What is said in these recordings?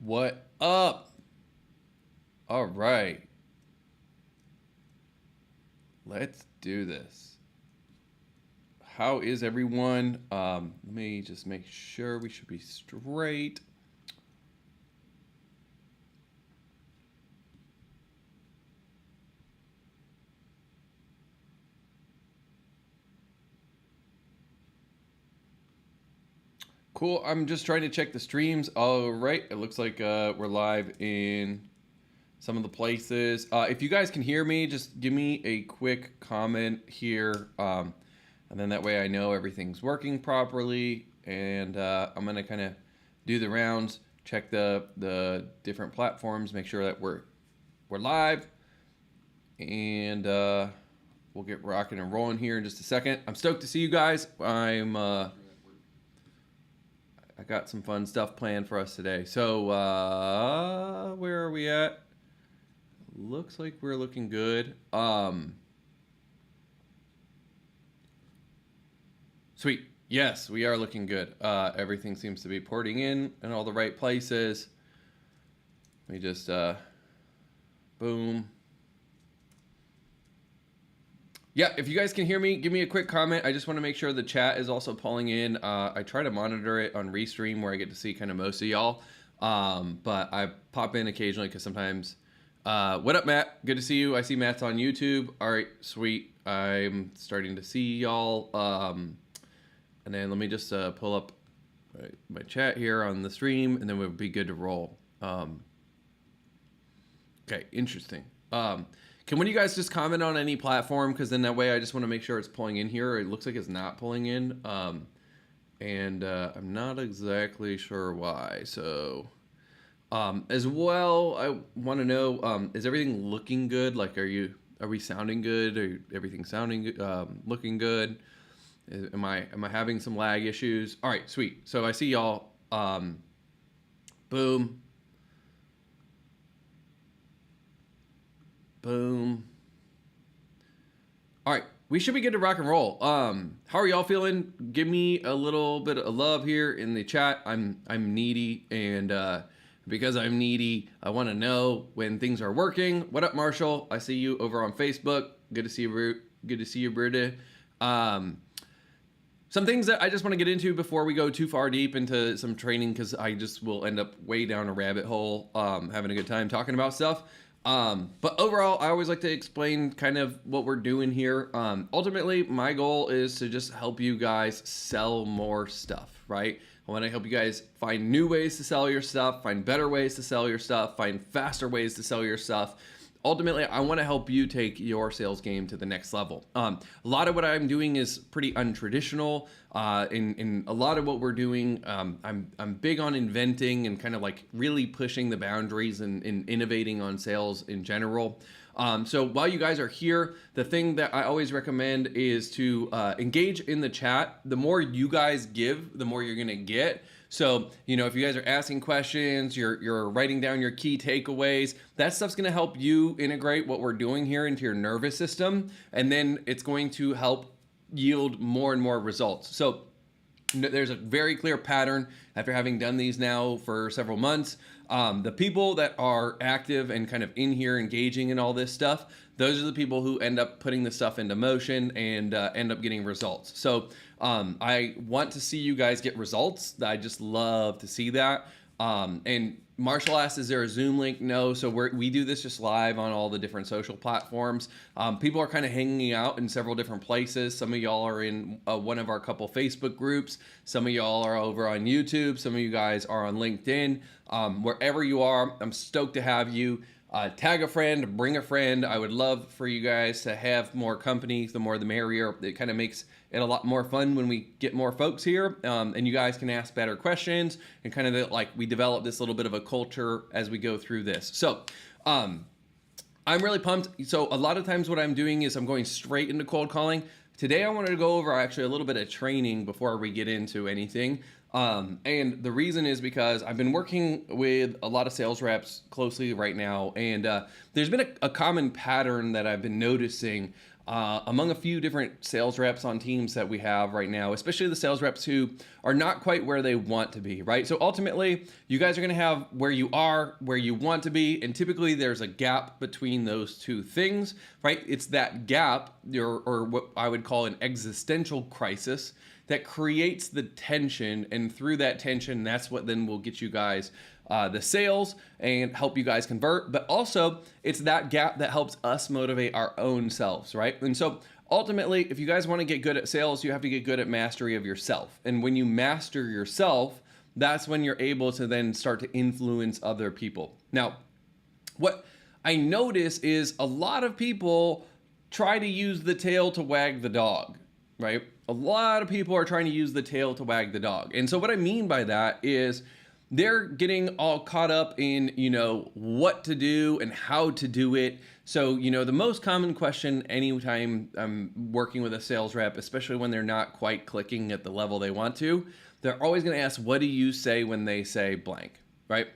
What up? All right. Let's do this. How is everyone? Let me just make sure we should be straight. Cool. I'm just trying to check the streams. All right. It looks like we're live in some of the places. If you guys can hear me, just give me a quick comment here. And then that way I know everything's working properly. And I'm going to kind of do the rounds, check the different platforms, make sure that we're live. And we'll get rocking and rolling here in just a second. I'm stoked to see you guys. I got some fun stuff planned for us today. So where are we at? Looks like we're looking good. Sweet. Yes, we are looking good. Everything seems to be porting in all the right places. Let me just boom. Yeah, if you guys can hear me, give me a quick comment. I just want to make sure the chat is also pulling in. I try to monitor it on Restream where I get to see kind of most of y'all. But I pop in occasionally because sometimes... what up, Matt? Good to see you. I see Matt's on YouTube. All right, sweet. I'm starting to see y'all. And then let me just pull up my chat here on the stream, and then we'll be good to roll. Okay, interesting. Can one of you guys just comment on any platform? Because then that way I just want to make sure it's pulling in here. It looks like it's not pulling in. And I'm not exactly sure why. So as well, I want to know, is everything looking good? Like, are we sounding good? Are everything sounding looking good? Am I having some lag issues? All right, sweet. So I see y'all. Boom. Boom. All right, we should be good to rock and roll. How are y'all feeling? Give me a little bit of love here in the chat. I'm needy, and because I'm needy, I want to know when things are working. What up, Marshall? I see you over on Facebook. Good to see you. Good to see you, Britta. Some things that I just want to get into before we go too far deep into some training, because I just will end up way down a rabbit hole, having a good time talking about stuff. But overall, I always like to explain kind of what we're doing here. Ultimately, my goal is to just help you guys sell more stuff, right? I want to help you guys find new ways to sell your stuff, find better ways to sell your stuff, find faster ways to sell your stuff. Ultimately, I want to help you take your sales game to the next level. A lot of what I'm doing is pretty untraditional. In a lot of what we're doing, I'm big on inventing and kind of like really pushing the boundaries and innovating on sales in general. So while you guys are here, the thing that I always recommend is to engage in the chat. The more you guys give, the more you're going to get. So, you know, if you guys are asking questions, you're writing down your key takeaways, that stuff's going to help you integrate what we're doing here into your nervous system. And then it's going to help yield more and more results. So there's a very clear pattern after having done these now for several months. The people that are active and kind of in here engaging in all this stuff, those are the people who end up putting the stuff into motion and end up getting results. So I want to see you guys get results. I just love to see that. And Marshall asked, is there a Zoom link? No. So we do this just live on all the different social platforms. People are kind of hanging out in several different places. Some of y'all are in one of our couple Facebook groups. Some of y'all are over on YouTube. Some of you guys are on LinkedIn. Wherever you are, I'm stoked to have you. Tag a friend, bring a friend. I would love for you guys to have more company. The more the merrier. It kind of makes it a lot more fun when we get more folks here, and you guys can ask better questions and kind of like we develop this little bit of a culture as we go through this. So I'm really pumped. So a lot of times what I'm doing is I'm going straight into cold calling. Today I wanted to go over actually a little bit of training before we get into anything. And the reason is because I've been working with a lot of sales reps closely right now, and there's been a common pattern that I've been noticing among a few different sales reps on teams that we have right now, especially the sales reps who are not quite where they want to be, right? So ultimately, you guys are going to have where you are, where you want to be, and typically there's a gap between those two things, right? It's that gap, or what I would call an existential crisis, that creates the tension, and through that tension, that's what then will get you guys the sales and help you guys convert. But also, it's that gap that helps us motivate our own selves, right? And so ultimately, if you guys want to get good at sales, you have to get good at mastery of yourself. And when you master yourself, that's when you're able to then start to influence other people. Now, what I notice is a lot of people try to use the tail to wag the dog, right? A lot of people are trying to use the tail to wag the dog. And so what I mean by that is they're getting all caught up in, what to do and how to do it. So, the most common question anytime I'm working with a sales rep, especially when they're not quite clicking at the level they want to, they're always going to ask, what do you say when they say blank, right?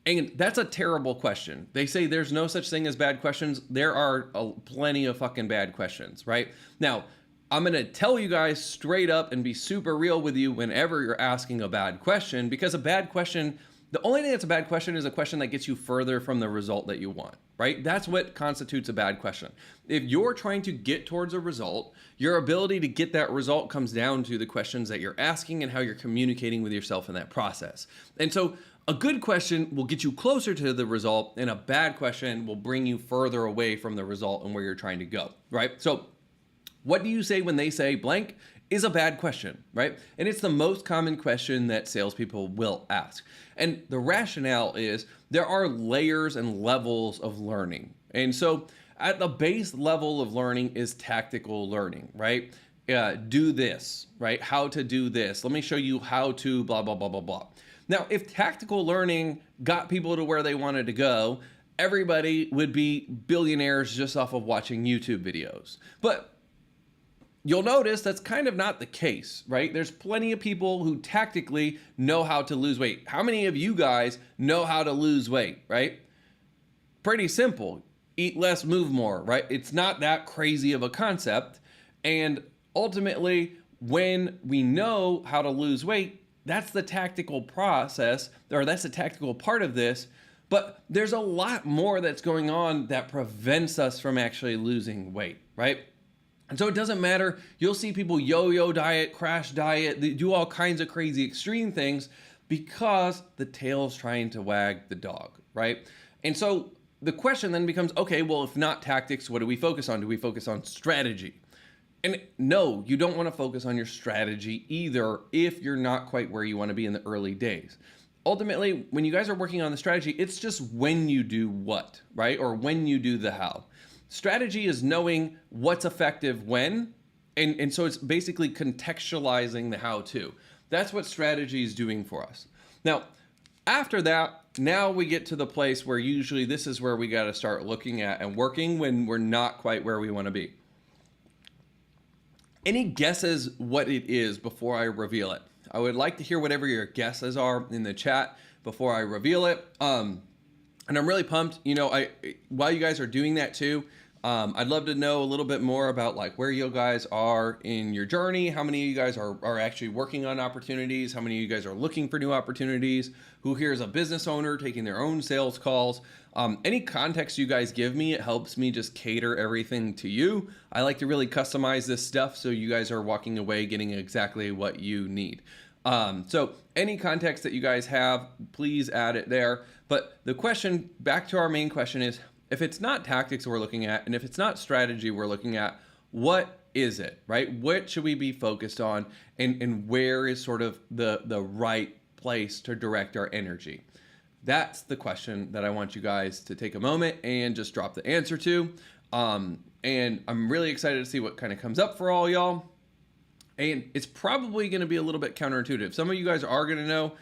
And that's a terrible question. They say there's no such thing as bad questions. There are plenty of fucking bad questions, right? Now, I'm going to tell you guys straight up and be super real with you whenever you're asking a bad question, because a bad question, the only thing that's a bad question is a question that gets you further from the result that you want, right? That's what constitutes a bad question. If you're trying to get towards a result, your ability to get that result comes down to the questions that you're asking and how you're communicating with yourself in that process. And so a good question will get you closer to the result, and a bad question will bring you further away from the result and where you're trying to go, right? So what do you say when they say blank is a bad question, right? And it's the most common question that salespeople will ask. And the rationale is there are layers and levels of learning. And so at the base level of learning is tactical learning, right? Do this, right? How to do this. Let me show you how to blah, blah, blah, blah, blah. Now, if tactical learning got people to where they wanted to go, everybody would be billionaires just off of watching YouTube videos. But you'll notice that's kind of not the case, right? There's plenty of people who tactically know how to lose weight. How many of you guys know how to lose weight, right? Pretty simple. Eat less, move more, right? It's not that crazy of a concept. And ultimately, when we know how to lose weight, that's the tactical process, or that's the tactical part of this. But there's a lot more that's going on that prevents us from actually losing weight, right? And so it doesn't matter. You'll see people yo-yo diet, crash diet, they do all kinds of crazy extreme things because the tail's trying to wag the dog, right? And so the question then becomes, okay, well, if not tactics, what do we focus on? Do we focus on strategy? And no, you don't want to focus on your strategy either if you're not quite where you want to be in the early days. Ultimately, when you guys are working on the strategy, it's just when you do what, right? Or when you do the how. Strategy is knowing what's effective when, and so it's basically contextualizing the how-to. That's what strategy is doing for us. Now, after that, now we get to the place where usually this is where we got to start looking at and working when we're not quite where we want to be. Any guesses what it is before I reveal it? I would like to hear whatever your guesses are in the chat before I reveal it. And I'm really pumped, while you guys are doing that too, I'd love to know a little bit more about like where you guys are in your journey. How many of you guys are actually working on opportunities? How many of you guys are looking for new opportunities? Who here is a business owner taking their own sales calls? Any context you guys give me, it helps me just cater everything to you. I like to really customize this stuff so you guys are walking away getting exactly what you need. So any context that you guys have, please add it there. But the question, back to our main question is, if it's not tactics we're looking at, and if it's not strategy we're looking at, what is it, right? What should we be focused on, and where is sort of the right place to direct our energy? That's the question that I want you guys to take a moment and just drop the answer to. And I'm really excited to see what kind of comes up for all y'all. And it's probably going to be a little bit counterintuitive. Some of you guys are going to know,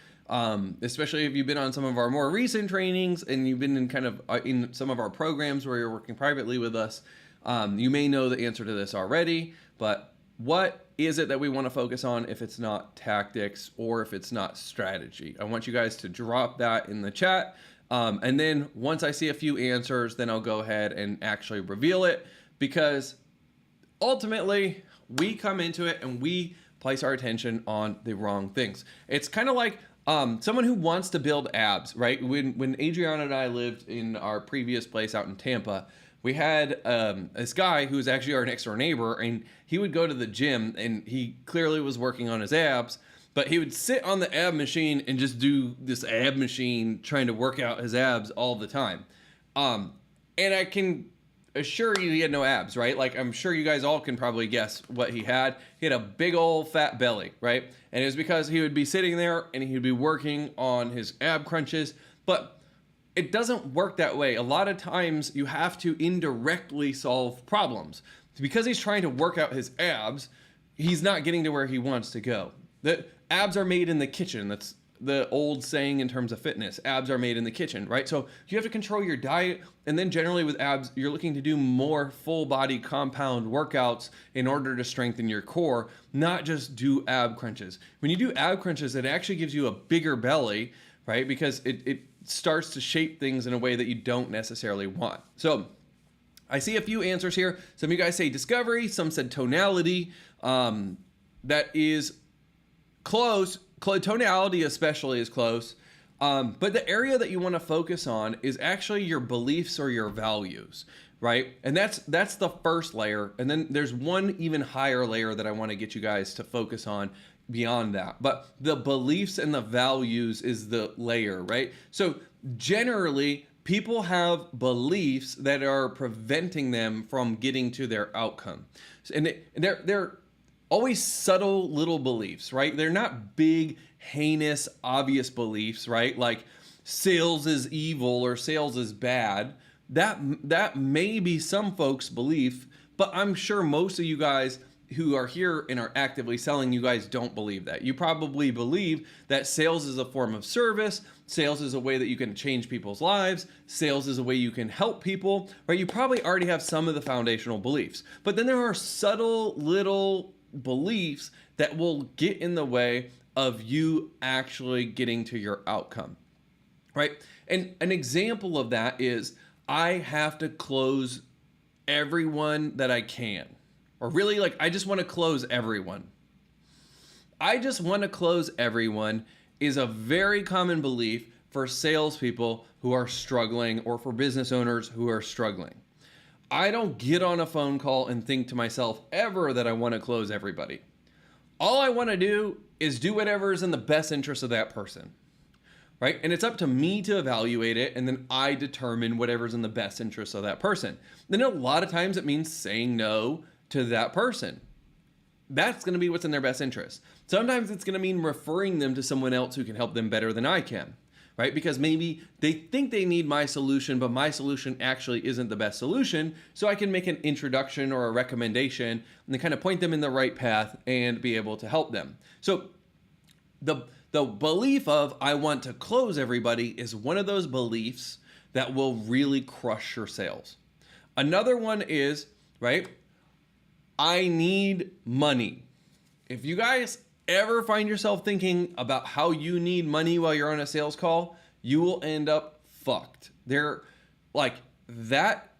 especially if you've been on some of our more recent trainings and you've been in kind of in some of our programs where you're working privately with us. You may know the answer to this already, but what is it that we want to focus on if it's not tactics or if it's not strategy? I want you guys to drop that in the chat. And then once I see a few answers, then I'll go ahead and actually reveal it, because ultimately we come into it and we place our attention on the wrong things. It's kind of like someone who wants to build abs, right? When Adriana and I lived in our previous place out in Tampa, we had this guy who was actually our next door neighbor, and he would go to the gym, and he clearly was working on his abs, but he would sit on the ab machine and just do this ab machine trying to work out his abs all the time. And I can assure you he had no abs, right? Like, I'm sure you guys all can probably guess what he had. He had a big old fat belly, right? And it was because he would be sitting there and he would be working on his ab crunches, but it doesn't work that way. A lot of times you have to indirectly solve problems. Because he's trying to work out his abs, he's not getting to where he wants to go. The abs are made in the kitchen. That's the old saying in terms of fitness. Abs are made in the kitchen, right? So you have to control your diet, and then generally with abs, you're looking to do more full body compound workouts in order to strengthen your core, not just do ab crunches. When you do ab crunches, it actually gives you a bigger belly, right? Because it starts to shape things in a way that you don't necessarily want. So I see a few answers here. Some of you guys say discovery, some said tonality. That is close. Tonality especially is close. But the area that you want to focus on is actually your beliefs or your values, right? And that's the first layer. And then there's one even higher layer that I want to get you guys to focus on beyond that. But the beliefs and the values is the layer, right? So generally, people have beliefs that are preventing them from getting to their outcome. And they're always subtle little beliefs, right? They're not big, heinous, obvious beliefs, right? Like sales is evil or sales is bad. That may be some folks' belief, but I'm sure most of you guys who are here and are actively selling, you guys don't believe that. You probably believe that sales is a form of service. Sales is a way that you can change people's lives. Sales is a way you can help people, right? You probably already have some of the foundational beliefs, but then there are subtle little beliefs that will get in the way of you actually getting to your outcome, right? And an example of that is I have to close everyone that I can. Or really, like, I just want to close everyone. I just want to close everyone is a very common belief for salespeople who are struggling or for business owners who are struggling. I don't get on a phone call and think to myself ever that I want to close everybody. All I want to do is do whatever is in the best interest of that person, right? And it's up to me to evaluate it, and then I determine whatever's in the best interest of that person. Then a lot of times it means saying no to that person. That's going to be what's in their best interest. Sometimes it's going to mean referring them to someone else who can help them better than I can, right? Because maybe they think they need my solution, but my solution actually isn't the best solution. So I can make an introduction or a recommendation and then kind of point them in the right path and be able to help them. So the belief of I want to close everybody is one of those beliefs that will really crush your sales. Another one is, right, I need money. If you guys ever find yourself thinking about how you need money while you're on a sales call, you will end up fucked. That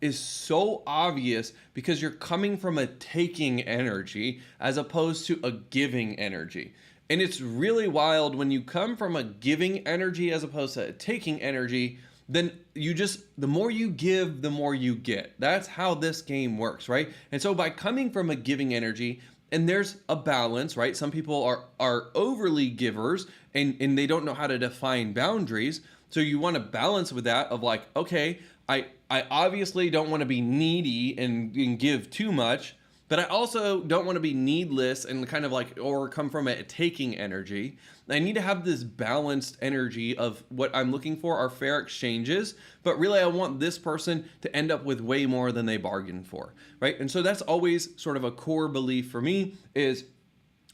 is so obvious because you're coming from a taking energy as opposed to a giving energy. And it's really wild when you come from a giving energy as opposed to a taking energy, then the more you give, the more you get. That's how this game works, right? And so by coming from a giving energy, and there's a balance, right? Some people are overly givers and they don't know how to define boundaries. So you want to balance with that of like, okay, I obviously don't want to be needy and give too much, but I also don't want to be needless and kind of like, or come from a taking energy. I need to have this balanced energy of what I'm looking for are fair exchanges, but really I want this person to end up with way more than they bargained for, right? And so that's always sort of a core belief for me is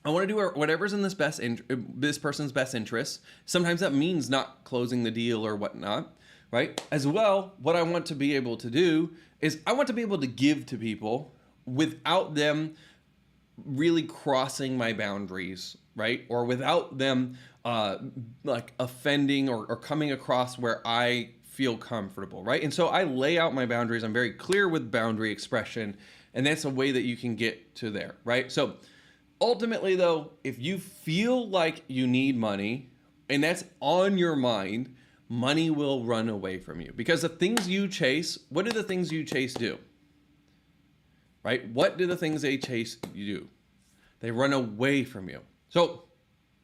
I want to do whatever's in this person's best interest. Sometimes that means not closing the deal or whatnot, right? As well, what I want to be able to do is I want to be able to give to people without them really crossing my boundaries, right? Or without them like offending or coming across where I feel comfortable, right? And so I lay out my boundaries. I'm very clear with boundary expression. And that's a way that you can get to there, right? So ultimately though, if you feel like you need money and that's on your mind, money will run away from you, because the things you chase, what do the things you chase do? Right? What do the things they chase you do? They run away from you. So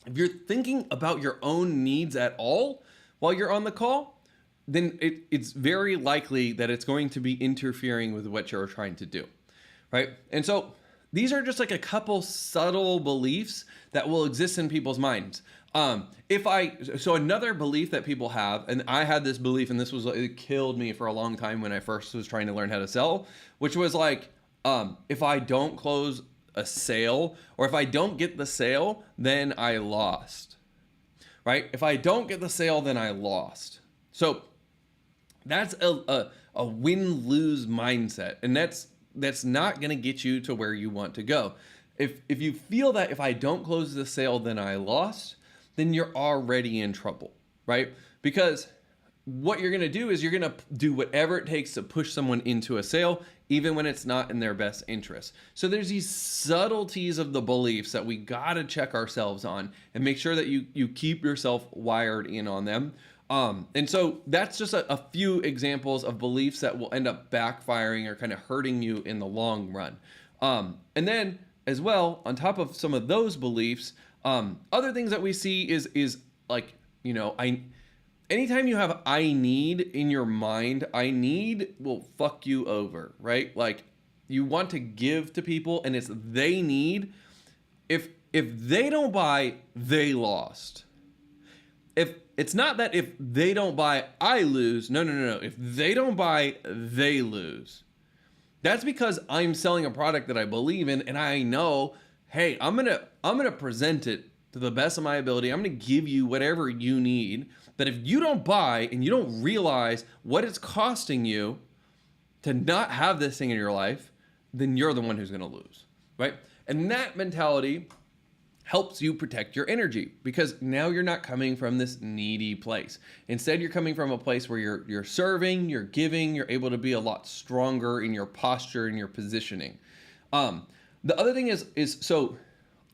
if you're thinking about your own needs at all while you're on the call, then it's very likely that it's going to be interfering with what you're trying to do, right? And so these are just like a couple subtle beliefs that will exist in people's minds. So another belief that people have, and I had this belief, and it killed me for a long time when I first was trying to learn how to sell, which was like, if I don't close a sale, or if I don't get the sale, then I lost, right? If I don't get the sale, then I lost. So that's a win-lose mindset, and that's not going to get you to where you want to go. If you feel that if I don't close the sale, then I lost, then you're already in trouble, right? Because what you're going to do is you're going to do whatever it takes to push someone into a sale, even when it's not in their best interest. So there's these subtleties of the beliefs that we got to check ourselves on and make sure that you keep yourself wired in on them. And so that's just a few examples of beliefs that will end up backfiring or kind of hurting you in the long run. And then as well, on top of some of those beliefs, other things that we see is like, anytime you have I need in your mind, I need will fuck you over, right? Like you want to give to people and it's they need. If they don't buy, they lost. If it's not that if they don't buy, I lose. No. If they don't buy, they lose. That's because I'm selling a product that I believe in and I know, hey, I'm gonna present it to the best of my ability. I'm gonna give you whatever you need. But if you don't buy and you don't realize what it's costing you to not have this thing in your life, then you're the one who's gonna lose, right? And that mentality helps you protect your energy, because now you're not coming from this needy place. Instead, you're coming from a place where you're serving, you're giving, you're able to be a lot stronger in your posture and your positioning. The other thing is so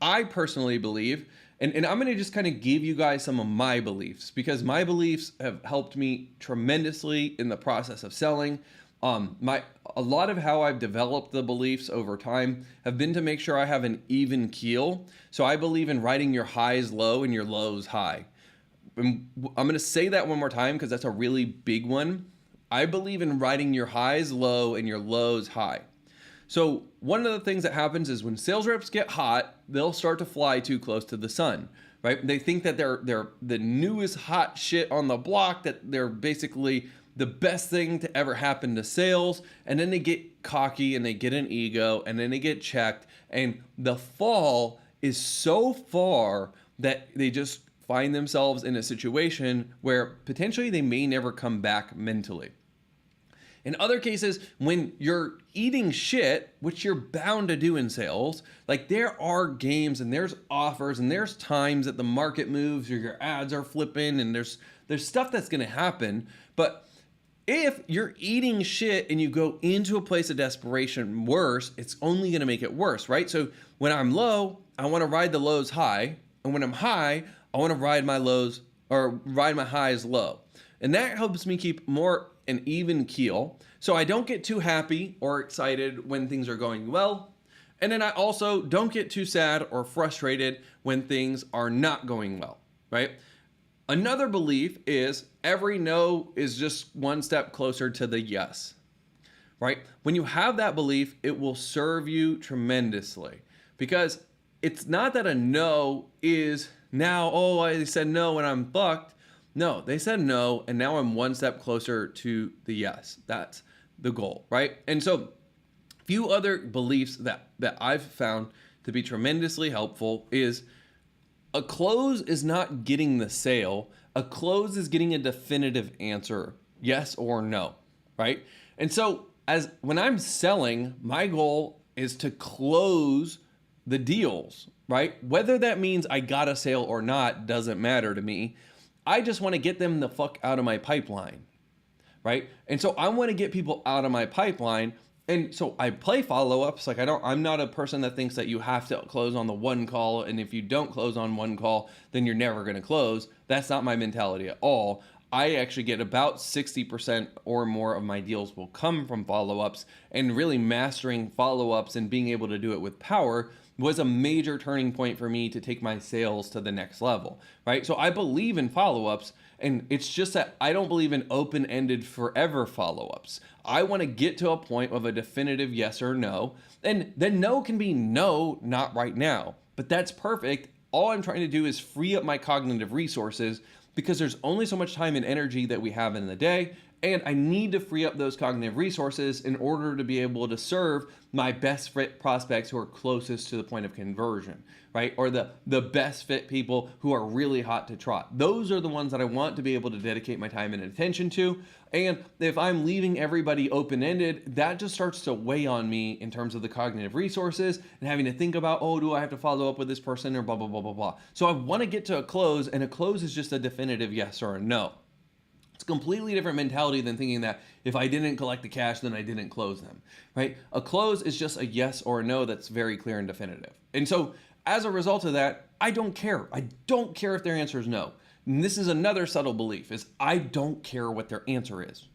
I personally believe, and I'm going to just kind of give you guys some of my beliefs, because my beliefs have helped me tremendously in the process of selling. A lot of how I've developed the beliefs over time have been to make sure I have an even keel. So I believe in writing your highs low and your lows high. And I'm going to say that one more time because that's a really big one. I believe in writing your highs low and your lows high. So one of the things that happens is when sales reps get hot, they'll start to fly too close to the sun, right? They think that they're the newest hot shit on the block, that they're basically the best thing to ever happen to sales. And then they get cocky and they get an ego and then they get checked. And the fall is so far that they just find themselves in a situation where potentially they may never come back mentally. In other cases, when you're eating shit, which you're bound to do in sales, like there are games and there's offers and there's times that the market moves or your ads are flipping and there's stuff that's going to happen. But if you're eating shit and you go into a place of desperation worse, it's only going to make it worse, right? So when I'm low, I want to ride the lows high. And when I'm high, I want to ride my lows or ride my highs low. And that helps me keep more an even keel, so I don't get too happy or excited when things are going well. And then I also don't get too sad or frustrated when things are not going well, right? Another belief is every no is just one step closer to the yes, right? When you have that belief, it will serve you tremendously, because it's not that a no is now, oh, I said no and I'm fucked. No, they said no, and now I'm one step closer to the yes. That's the goal, right? And so a few other beliefs that I've found to be tremendously helpful is a close is not getting the sale. A close is getting a definitive answer, yes or no, right? And so when I'm selling, my goal is to close the deals, right? Whether that means I got a sale or not doesn't matter to me. I just want to get them the fuck out of my pipeline, right? And so I want to get people out of my pipeline. And so I play follow-ups. Like I'm not a person that thinks that you have to close on the one call. And if you don't close on one call, then you're never going to close. That's not my mentality at all. I actually get about 60% or more of my deals will come from follow-ups, and really mastering follow-ups and being able to do it with power was a major turning point for me to take my sales to the next level, right? So I believe in follow-ups, and it's just that I don't believe in open-ended forever follow-ups. I want to get to a point of a definitive yes or no, and then no can be no, not right now, but that's perfect. All I'm trying to do is free up my cognitive resources, because there's only so much time and energy that we have in the day, and I need to free up those cognitive resources in order to be able to serve my best fit prospects who are closest to the point of conversion, right? Or the best fit people who are really hot to trot. Those are the ones that I want to be able to dedicate my time and attention to. And if I'm leaving everybody open-ended, that just starts to weigh on me in terms of the cognitive resources and having to think about, oh, do I have to follow up with this person or blah, blah, blah, blah, blah. So I want to get to a close, and a close is just a definitive yes or a no. It's a completely different mentality than thinking that if I didn't collect the cash, then I didn't close them, right? A close is just a yes or a no that's very clear and definitive. And so as a result of that, I don't care. I don't care if their answer is no. And this is another subtle belief, is I don't care what their answer is.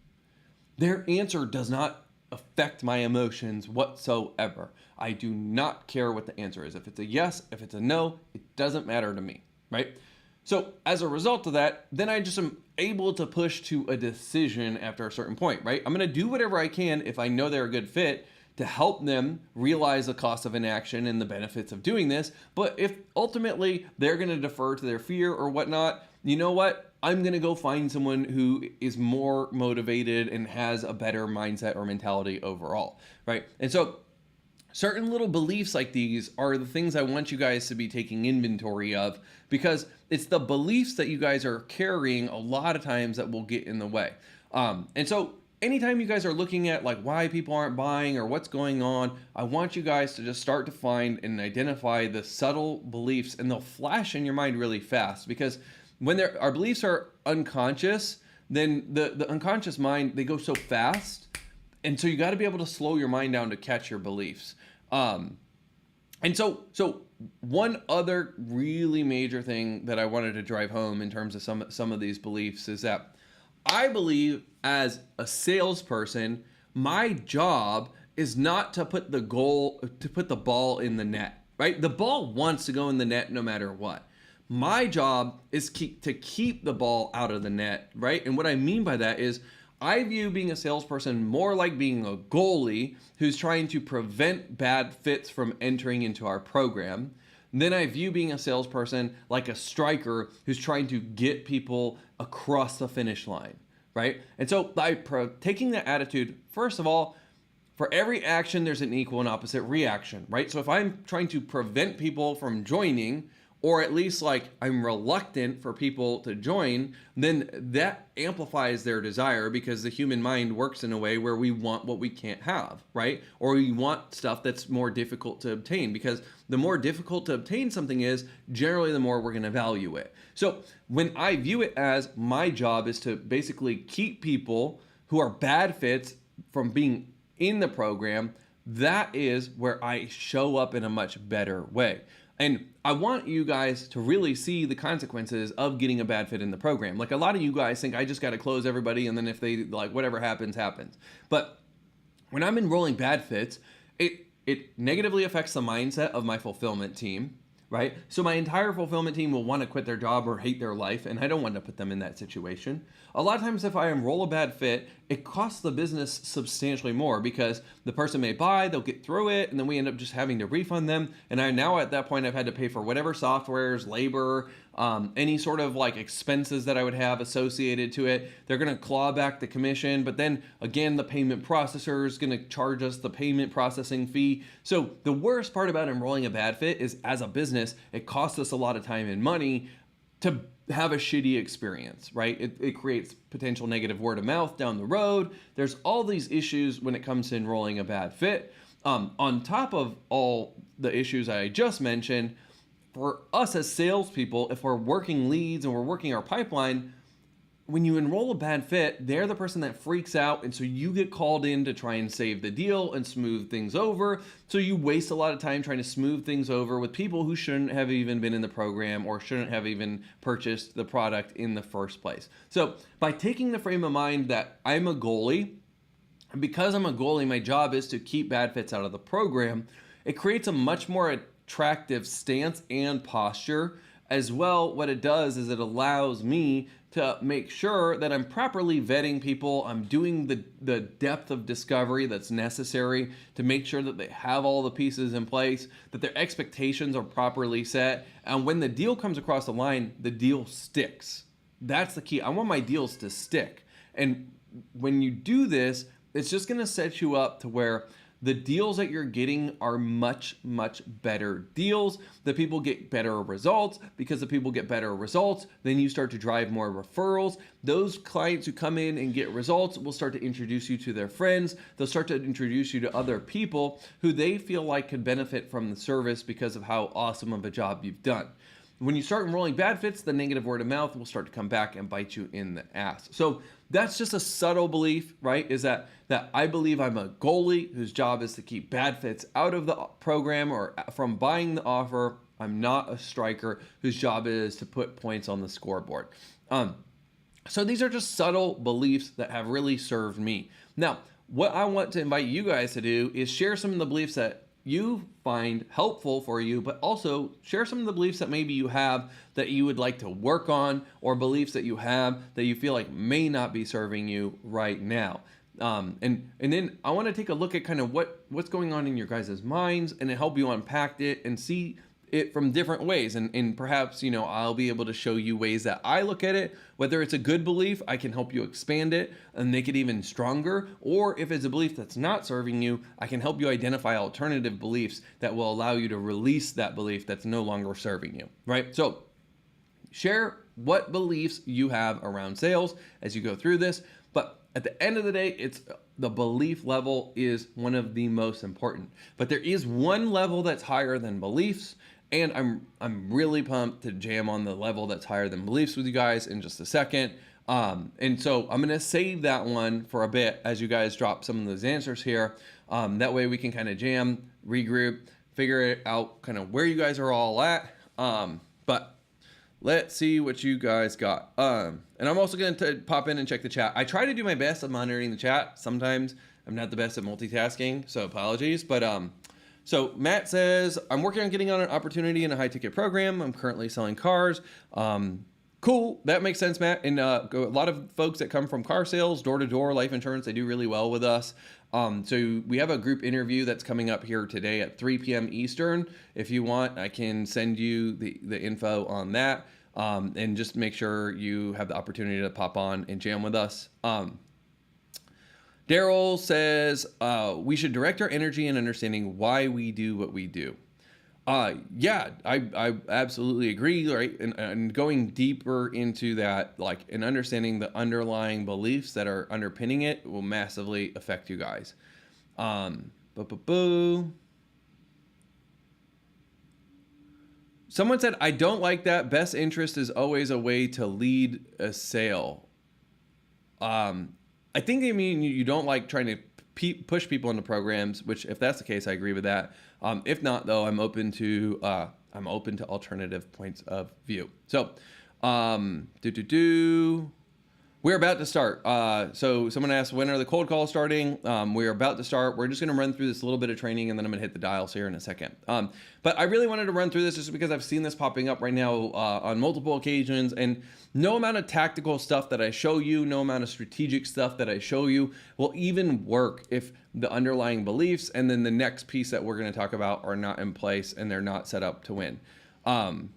Their answer does not affect my emotions whatsoever. I do not care what the answer is. If it's a yes, if it's a no, it doesn't matter to me, right? So as a result of that, then I just am able to push to a decision after a certain point, right? I'm going to do whatever I can if I know they're a good fit to help them realize the cost of inaction and the benefits of doing this. But if ultimately they're going to defer to their fear or whatnot, you know what? I'm going to go find someone who is more motivated and has a better mindset or mentality overall, right? And so certain little beliefs like these are the things I want you guys to be taking inventory of, because it's the beliefs that you guys are carrying a lot of times that will get in the way. And so anytime you guys are looking at like why people aren't buying or what's going on, I want you guys to just start to find and identify the subtle beliefs, and they'll flash in your mind really fast, because when our beliefs are unconscious, then the unconscious mind, they go so fast. And so you got to be able to slow your mind down to catch your beliefs. And so one other really major thing that I wanted to drive home in terms of some of these beliefs is that I believe as a salesperson, my job is not to put the ball in the net, right? The ball wants to go in the net no matter what. My job is to keep the ball out of the net, right? And what I mean by that is I view being a salesperson more like being a goalie who's trying to prevent bad fits from entering into our program. Then I view being a salesperson like a striker who's trying to get people across the finish line, right? And so by taking that attitude, first of all, for every action, there's an equal and opposite reaction, right? So if I'm trying to prevent people from joining, or at least like I'm reluctant for people to join, then that amplifies their desire, because the human mind works in a way where we want what we can't have, right? Or we want stuff that's more difficult to obtain, because the more difficult to obtain something is, generally the more we're going to value it. So when I view it as my job is to basically keep people who are bad fits from being in the program, that is where I show up in a much better way. And I want you guys to really see the consequences of getting a bad fit in the program. Like a lot of you guys think I just got to close everybody, and then if they like whatever happens, happens. But when I'm enrolling bad fits, it negatively affects the mindset of my fulfillment team, right? So my entire fulfillment team will want to quit their job or hate their life, and I don't want to put them in that situation. A lot of times if I enroll a bad fit, it costs the business substantially more, because the person may buy, they'll get through it, and then we end up just having to refund them. And I now at that point, I've had to pay for whatever softwares, labor, any sort of like expenses that I would have associated to it. They're going to claw back the commission, but then again, the payment processor is going to charge us the payment processing fee. So the worst part about enrolling a bad fit is, as a business, it costs us a lot of time and money to have a shitty experience, right? It creates potential negative word of mouth down the road. There's all these issues when it comes to enrolling a bad fit. On top of all the issues I just mentioned, for us as salespeople, if we're working leads and we're working our pipeline, when you enroll a bad fit, they're the person that freaks out. And so you get called in to try and save the deal and smooth things over. So you waste a lot of time trying to smooth things over with people who shouldn't have even been in the program or shouldn't have even purchased the product in the first place. So by taking the frame of mind that I'm a goalie, and because I'm a goalie, my job is to keep bad fits out of the program, it creates a much more attractive stance and posture. As well, what it does is it allows me to make sure that I'm properly vetting people. I'm doing the depth of discovery that's necessary to make sure that they have all the pieces in place, that their expectations are properly set. And when the deal comes across the line, the deal sticks. That's the key. I want my deals to stick. And when you do this, it's just going to set you up to where the deals that you're getting are much, much better deals. The people get better results. Because the people get better results, then you start to drive more referrals. Those clients who come in and get results will start to introduce you to their friends. They'll start to introduce you to other people who they feel like could benefit from the service because of how awesome of a job you've done. When you start enrolling bad fits, the negative word of mouth will start to come back and bite you in the ass. So that's just a subtle belief, right? Is that I believe I'm a goalie whose job is to keep bad fits out of the program or from buying the offer. I'm not a striker whose job is to put points on the scoreboard. So these are just subtle beliefs that have really served me. Now, what I want to invite you guys to do is share some of the beliefs that you find helpful for you, but also share some of the beliefs that maybe you have that you would like to work on, or beliefs that you have that you feel like may not be serving you right now. And then I want to take a look at kind of what's going on in your guys' minds and to help you unpack it and see it from different ways. And perhaps, I'll be able to show you ways that I look at it. Whether it's a good belief, I can help you expand it and make it even stronger. Or if it's a belief that's not serving you, I can help you identify alternative beliefs that will allow you to release that belief that's no longer serving you, right? So share what beliefs you have around sales as you go through this. But at the end of the day, it's the belief level is one of the most important. But there is one level that's higher than beliefs. And I'm really pumped to jam on the level that's higher than beliefs with you guys in just a second. And so I'm going to save that one for a bit as you guys drop some of those answers here. That way we can kind of jam, regroup, figure it out kind of where you guys are all at. But let's see what you guys got. And I'm also going to pop in and check the chat. I try to do my best at monitoring the chat. Sometimes I'm not the best at multitasking, so apologies. But so Matt says, I'm working on getting on an opportunity in a high ticket program. I'm currently selling cars. Cool. That makes sense, Matt. And a lot of folks that come from car sales, door-to-door, life insurance, they do really well with us. So we have a group interview that's coming up here today at 3 p.m. Eastern. If you want, I can send you the info on that. And just make sure you have the opportunity to pop on and jam with us. Daryl says, we should direct our energy in understanding why we do what we do. Yeah, I absolutely agree, right? And going deeper into that, like, and understanding the underlying beliefs that are underpinning it will massively affect you guys. Someone said, I don't like that. Best interest is always a way to lead a sale. I think they mean you don't like trying to push people into programs, which if that's the case, I agree with that. If not, though, I'm open to alternative points of view. So, we're about to start. So someone asked, when are the cold calls starting? We're about to start. We're just going to run through this little bit of training, and then I'm going to hit the dials here in a second. But I really wanted to run through this just because I've seen this popping up right now on multiple occasions, and no amount of tactical stuff that I show you, no amount of strategic stuff that I show you will even work if the underlying beliefs and then the next piece that we're going to talk about are not in place and they're not set up to win. I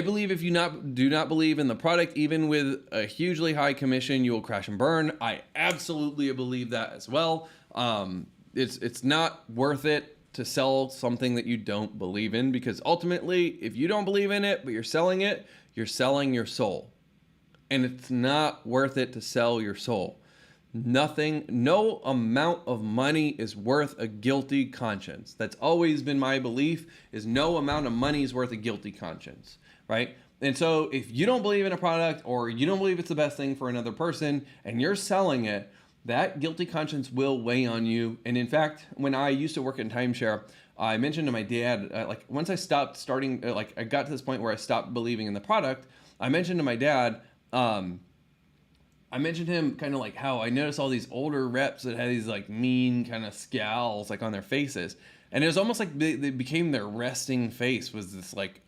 believe if you do not believe in the product, even with a hugely high commission, you will crash and burn. I absolutely believe that as well. It's not worth it to sell something that you don't believe in, because ultimately, if you don't believe in it, but you're selling it, you're selling your soul. And it's not worth it to sell your soul. No amount of money is worth a guilty conscience. That's always been my belief, is no amount of money is worth a guilty conscience, right? And so if you don't believe in a product or you don't believe it's the best thing for another person and you're selling it, that guilty conscience will weigh on you. And in fact, when I used to work in timeshare, I mentioned to my dad, like once I stopped starting, like I got to this point where I stopped believing in the product, I mentioned to my dad, I mentioned him kind of like how I noticed all these older reps that had these like mean kind of scowls like on their faces. And it was almost like they became their resting face was this like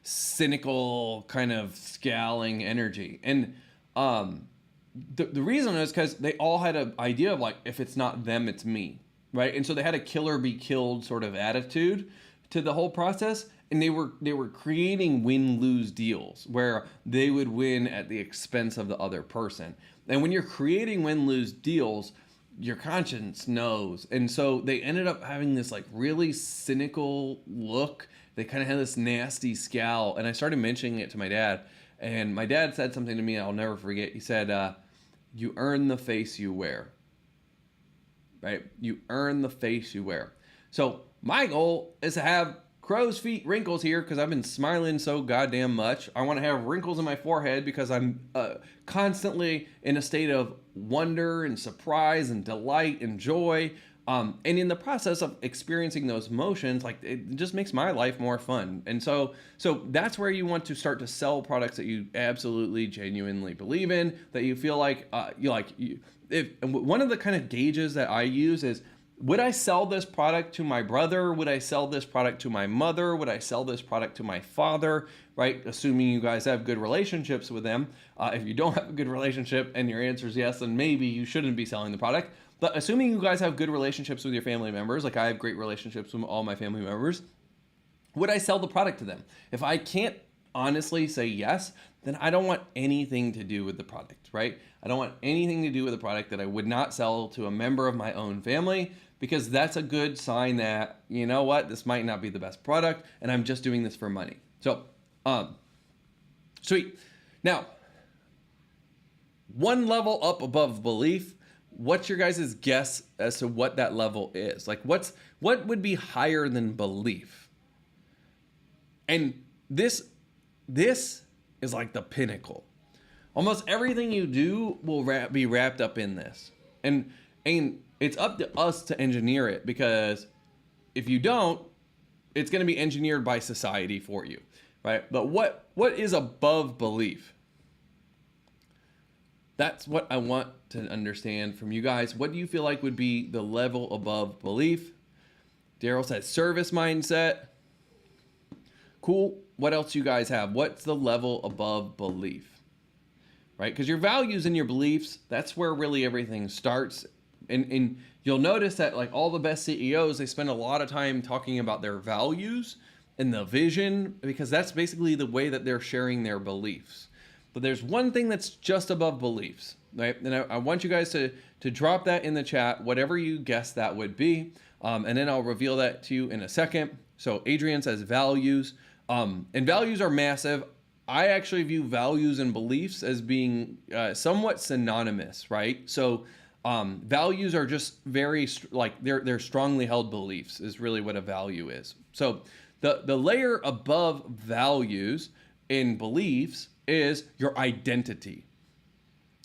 cynical kind of scowling energy. And the reason is because they all had an idea of like, if it's not them, it's me, right? And so they had a kill or be killed sort of attitude to the whole process. And they were creating win-lose deals where they would win at the expense of the other person. And when you're creating win-lose deals, your conscience knows. And so they ended up having this like really cynical look. They kind of had this nasty scowl. And I started mentioning it to my dad. And my dad said something to me I'll never forget. He said, you earn the face you wear. Right? You earn the face you wear. So my goal is to have crow's feet wrinkles here because I've been smiling so goddamn much. I want to have wrinkles in my forehead because I'm constantly in a state of wonder and surprise and delight and joy. And in the process of experiencing those emotions, like it just makes my life more fun. And so that's where you want to start to sell products that you absolutely genuinely believe in, that you feel like if one of the kind of gauges that I use is, would I sell this product to my brother? Would I sell this product to my mother? Would I sell this product to my father? Right? Assuming you guys have good relationships with them. If you don't have a good relationship and your answer is yes, then maybe you shouldn't be selling the product. But assuming you guys have good relationships with your family members, like I have great relationships with all my family members, would I sell the product to them? If I can't honestly say yes, then I don't want anything to do with the product, right? I don't want anything to do with a product that I would not sell to a member of my own family, because that's a good sign that, you know what, this might not be the best product and I'm just doing this for money. So, sweet. Now, one level up above belief, what's your guys' guess as to what that level is? Like what would be higher than belief? And this is like the pinnacle. Almost everything you do will be wrapped up in this. And it's up to us to engineer it, because if you don't, it's going to be engineered by society for you, right? But what is above belief? That's what I want to understand from you guys. What do you feel like would be the level above belief? Daryl says service mindset. Cool. What else you guys have? What's the level above belief? Right? Because your values and your beliefs, that's where really everything starts. And you'll notice that like all the best CEOs, they spend a lot of time talking about their values and the vision, because that's basically the way that they're sharing their beliefs. But there's one thing that's just above beliefs, right? And I want you guys to drop that in the chat, whatever you guess that would be. And then I'll reveal that to you in a second. So Adrian says values. And values are massive. I actually view values and beliefs as being somewhat synonymous, right? So values are just very they're strongly held beliefs is really what a value is. So the layer above values in beliefs is your identity,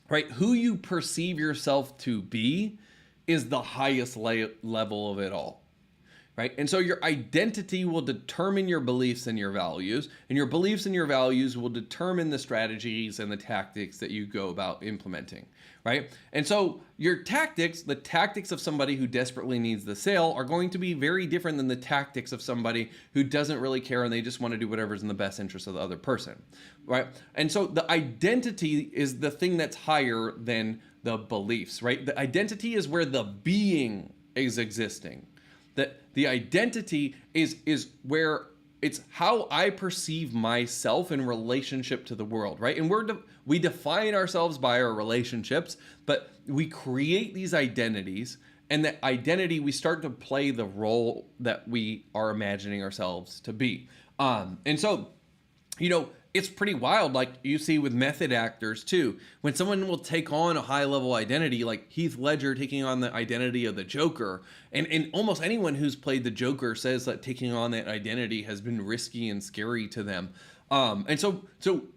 right? Who you perceive yourself to be is the highest level of it all, right? And so your identity will determine your beliefs and your values, and your beliefs and your values will determine the strategies and the tactics that you go about implementing, right? And so your tactics, the tactics of somebody who desperately needs the sale, are going to be very different than the tactics of somebody who doesn't really care and they just want to do whatever's in the best interest of the other person, right? And so the identity is the thing that's higher than the beliefs, right? The identity is where the being is existing. That the identity is where it's how I perceive myself in relationship to the world, right? And we define ourselves by our relationships, but we create these identities, and that identity, we start to play the role that we are imagining ourselves to be. And so, it's pretty wild, like you see with method actors too. When someone will take on a high level identity, like Heath Ledger taking on the identity of the Joker, and almost anyone who's played the Joker says that taking on that identity has been risky and scary to them. And so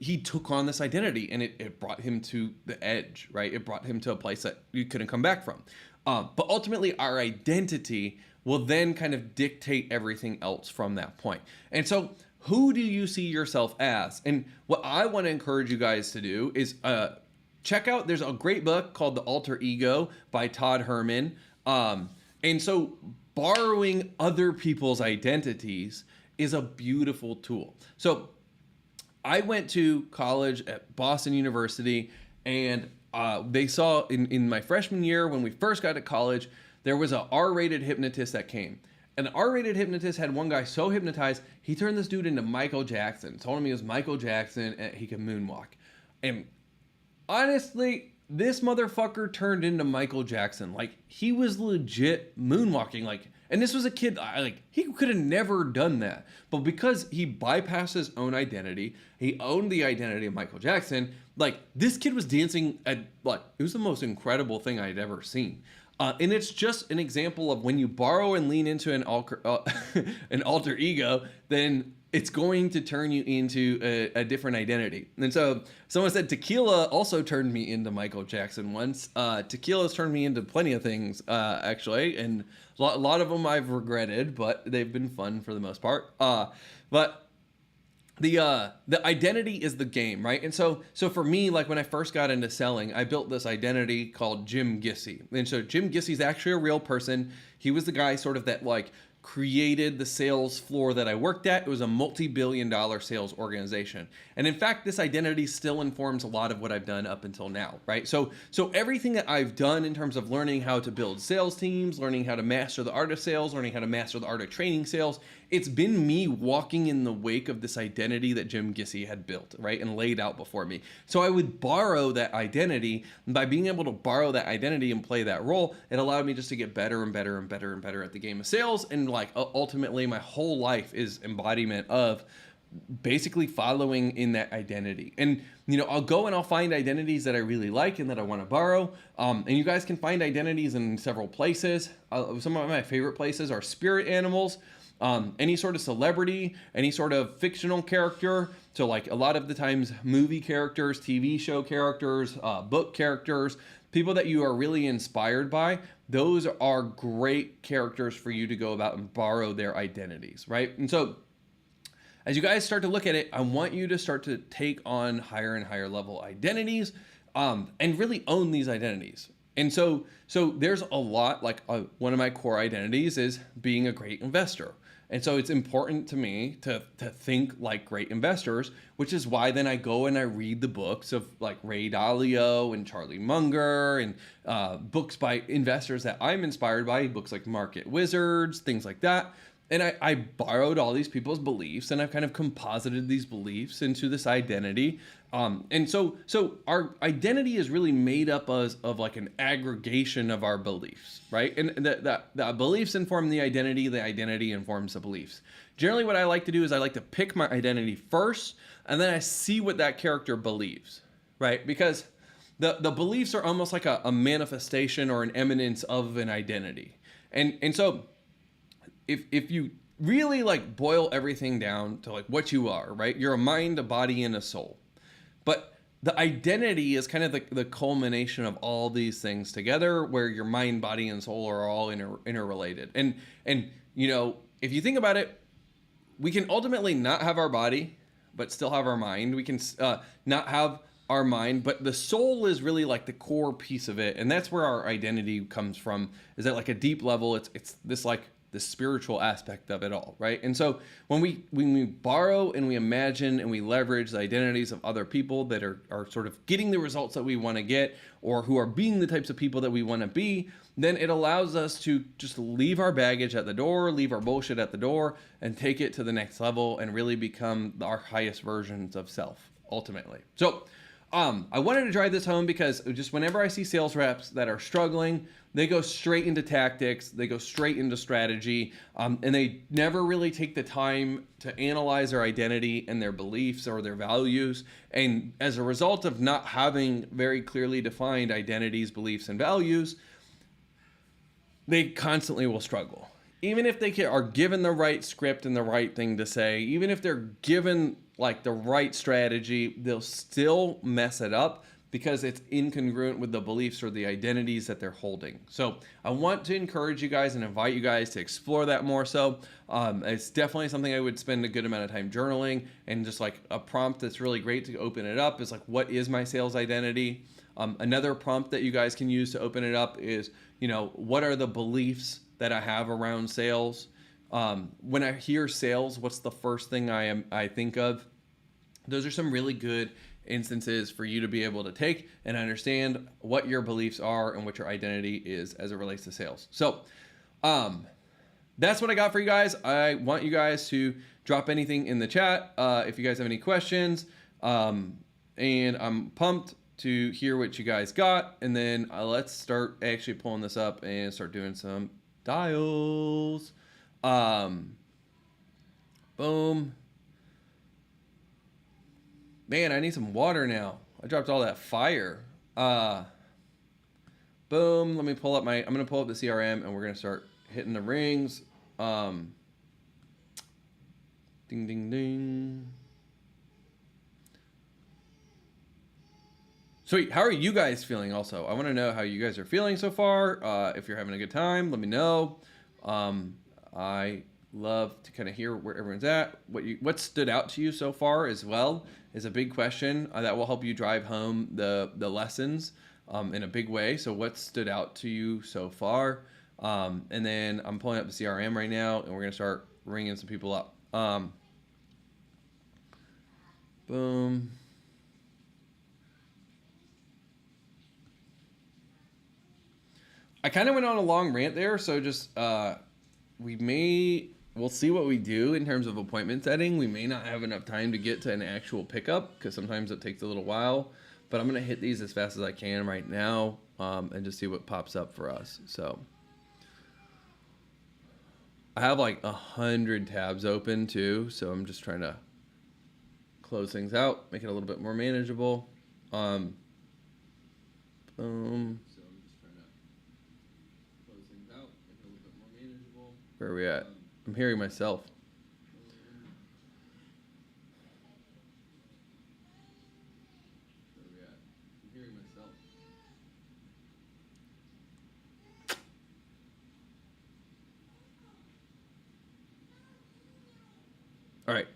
he took on this identity, and it brought him to the edge, right? It brought him to a place that you couldn't come back from. But ultimately, our identity will then kind of dictate everything else from that point. And so, who do you see yourself as? And what I want to encourage you guys to do is check out, there's a great book called The Alter Ego by Todd Herman. And so borrowing other people's identities is a beautiful tool. So I went to college at Boston University, and they saw in my freshman year, when we first got to college, there was a R-rated hypnotist that came. And the R-rated hypnotist had one guy so hypnotized, he turned this dude into Michael Jackson. Told him he was Michael Jackson and he could moonwalk. And honestly, this motherfucker turned into Michael Jackson. Like, he was legit moonwalking. Like, and this was a kid, like, he could have never done that. But because he bypassed his own identity, he owned the identity of Michael Jackson. Like, this kid was dancing at, like, it was the most incredible thing I'd ever seen. And it's just an example of when you borrow and lean into an alter ego, then it's going to turn you into a different identity. And so someone said tequila also turned me into Michael Jackson once. Tequila's turned me into plenty of things, actually. And a lot of them I've regretted, but they've been fun for the most part. But the identity is the game, right? And so for me, like when I first got into selling, I built this identity called Jim Gissy. And so Jim Gissy's actually a real person. He was the guy sort of that like created the sales floor that I worked at. It was a multi-billion-dollar sales organization. And in fact, this identity still informs a lot of what I've done up until now, right? So everything that I've done in terms of learning how to build sales teams, learning how to master the art of sales, learning how to master the art of training sales, it's been me walking in the wake of this identity that Jim Gissy had built, right? And laid out before me. So I would borrow that identity, and by being able to borrow that identity and play that role, it allowed me just to get better and better and better and better at the game of sales. And like ultimately my whole life is embodiment of basically following in that identity. And you know, I'll go and I'll find identities that I really like and that I want to borrow. And you guys can find identities in several places. Some of my favorite places are spirit animals, any sort of celebrity, any sort of fictional character. So like a lot of the times movie characters, TV show characters, book characters, people that you are really inspired by, those are great characters for you to go about and borrow their identities, right? And so as you guys start to look at it, I want you to start to take on higher and higher level identities, and really own these identities. And so there's a lot, like one of my core identities is being a great investor. And so it's important to me to think like great investors, which is why then I go and I read the books of like Ray Dalio and Charlie Munger and books by investors that I'm inspired by, books like Market Wizards, things like that. And I borrowed all these people's beliefs and I've kind of composited these beliefs into this identity. And so our identity is really made up of like an aggregation of our beliefs, right? And the beliefs inform the identity informs the beliefs. Generally what I like to do is I like to pick my identity first, and then I see what that character believes, right? Because the beliefs are almost like a manifestation or an eminence of an identity. And so if you really like boil everything down to like what you are, right? You're a mind, a body, and a soul. But the identity is kind of the culmination of all these things together, where your mind, body, and soul are all interrelated. And you know, if you think about it, we can ultimately not have our body, but still have our mind. We can not have our mind, but the soul is really like the core piece of it. And that's where our identity comes from, is at like a deep level. It's this like the spiritual aspect of it all, right? And so when we borrow and we imagine and we leverage the identities of other people that are sort of getting the results that we want to get, or who are being the types of people that we want to be, then it allows us to just leave our baggage at the door, leave our bullshit at the door, and take it to the next level and really become our highest versions of self, ultimately. So I wanted to drive this home because just whenever I see sales reps that are struggling, they go straight into tactics, they go straight into strategy, and they never really take the time to analyze their identity and their beliefs or their values. And as a result of not having very clearly defined identities, beliefs, and values, they constantly will struggle. even if they are given the right script and the right thing to say, even if they're given like the right strategy, they'll still mess it up because it's incongruent with the beliefs or the identities that they're holding. So I want to encourage you guys and invite you guys to explore that more. So it's definitely something I would spend a good amount of time journaling, and just like a prompt that's really great to open it up is like, what is my sales identity? Another prompt that you guys can use to open it up is, what are the beliefs that I have around sales? When I hear sales, what's the first thing I think of? Those are some really good instances for you to be able to take and understand what your beliefs are and what your identity is as it relates to sales. So that's what I got for you guys. I want you guys to drop anything in the chat if you guys have any questions. And I'm pumped to hear what you guys got. And then let's start actually pulling this up and start doing some dials. Boom. Man, I need some water now. I dropped all that fire. Boom. Let me pull up I'm going to pull up the CRM and we're going to start hitting the rings. Ding, ding, ding. Sweet. How are you guys feeling also? I want to know how you guys are feeling so far. If you're having a good time, let me know. I love to kind of hear where everyone's at. What stood out to you so far as well is a big question that will help you drive home the lessons in a big way. So what stood out to you so far? And then I'm pulling up the CRM right now, and we're going to start ringing some people up. Boom. I kind of went on a long rant there, so just we'll see what we do in terms of appointment setting. We may not have enough time to get to an actual pickup because sometimes it takes a little while, but I'm going to hit these as fast as I can right now and just see what pops up for us. So I have like 100 tabs open too, so I'm just trying to close things out, make it a little bit more manageable. Boom. So I'm just trying to close things out, make it a little bit more manageable. Where are we at? I'm hearing myself. Where are we at? I'm hearing myself. All right.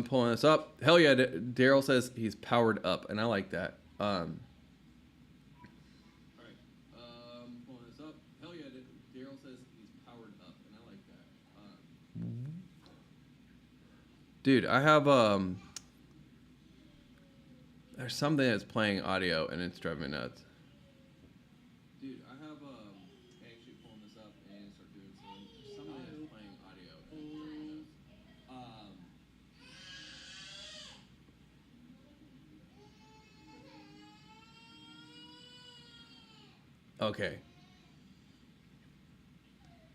Pulling this up. Hell yeah, Daryl says he's powered up, and I like that. All right. Pulling this up. Hell yeah, Daryl says he's powered up, and I like that. Dude, I have there's something that's playing audio, and it's driving me nuts. Dude, I have actually pulling this up and start doing something that's playing audio, and it's driving me nuts. Okay.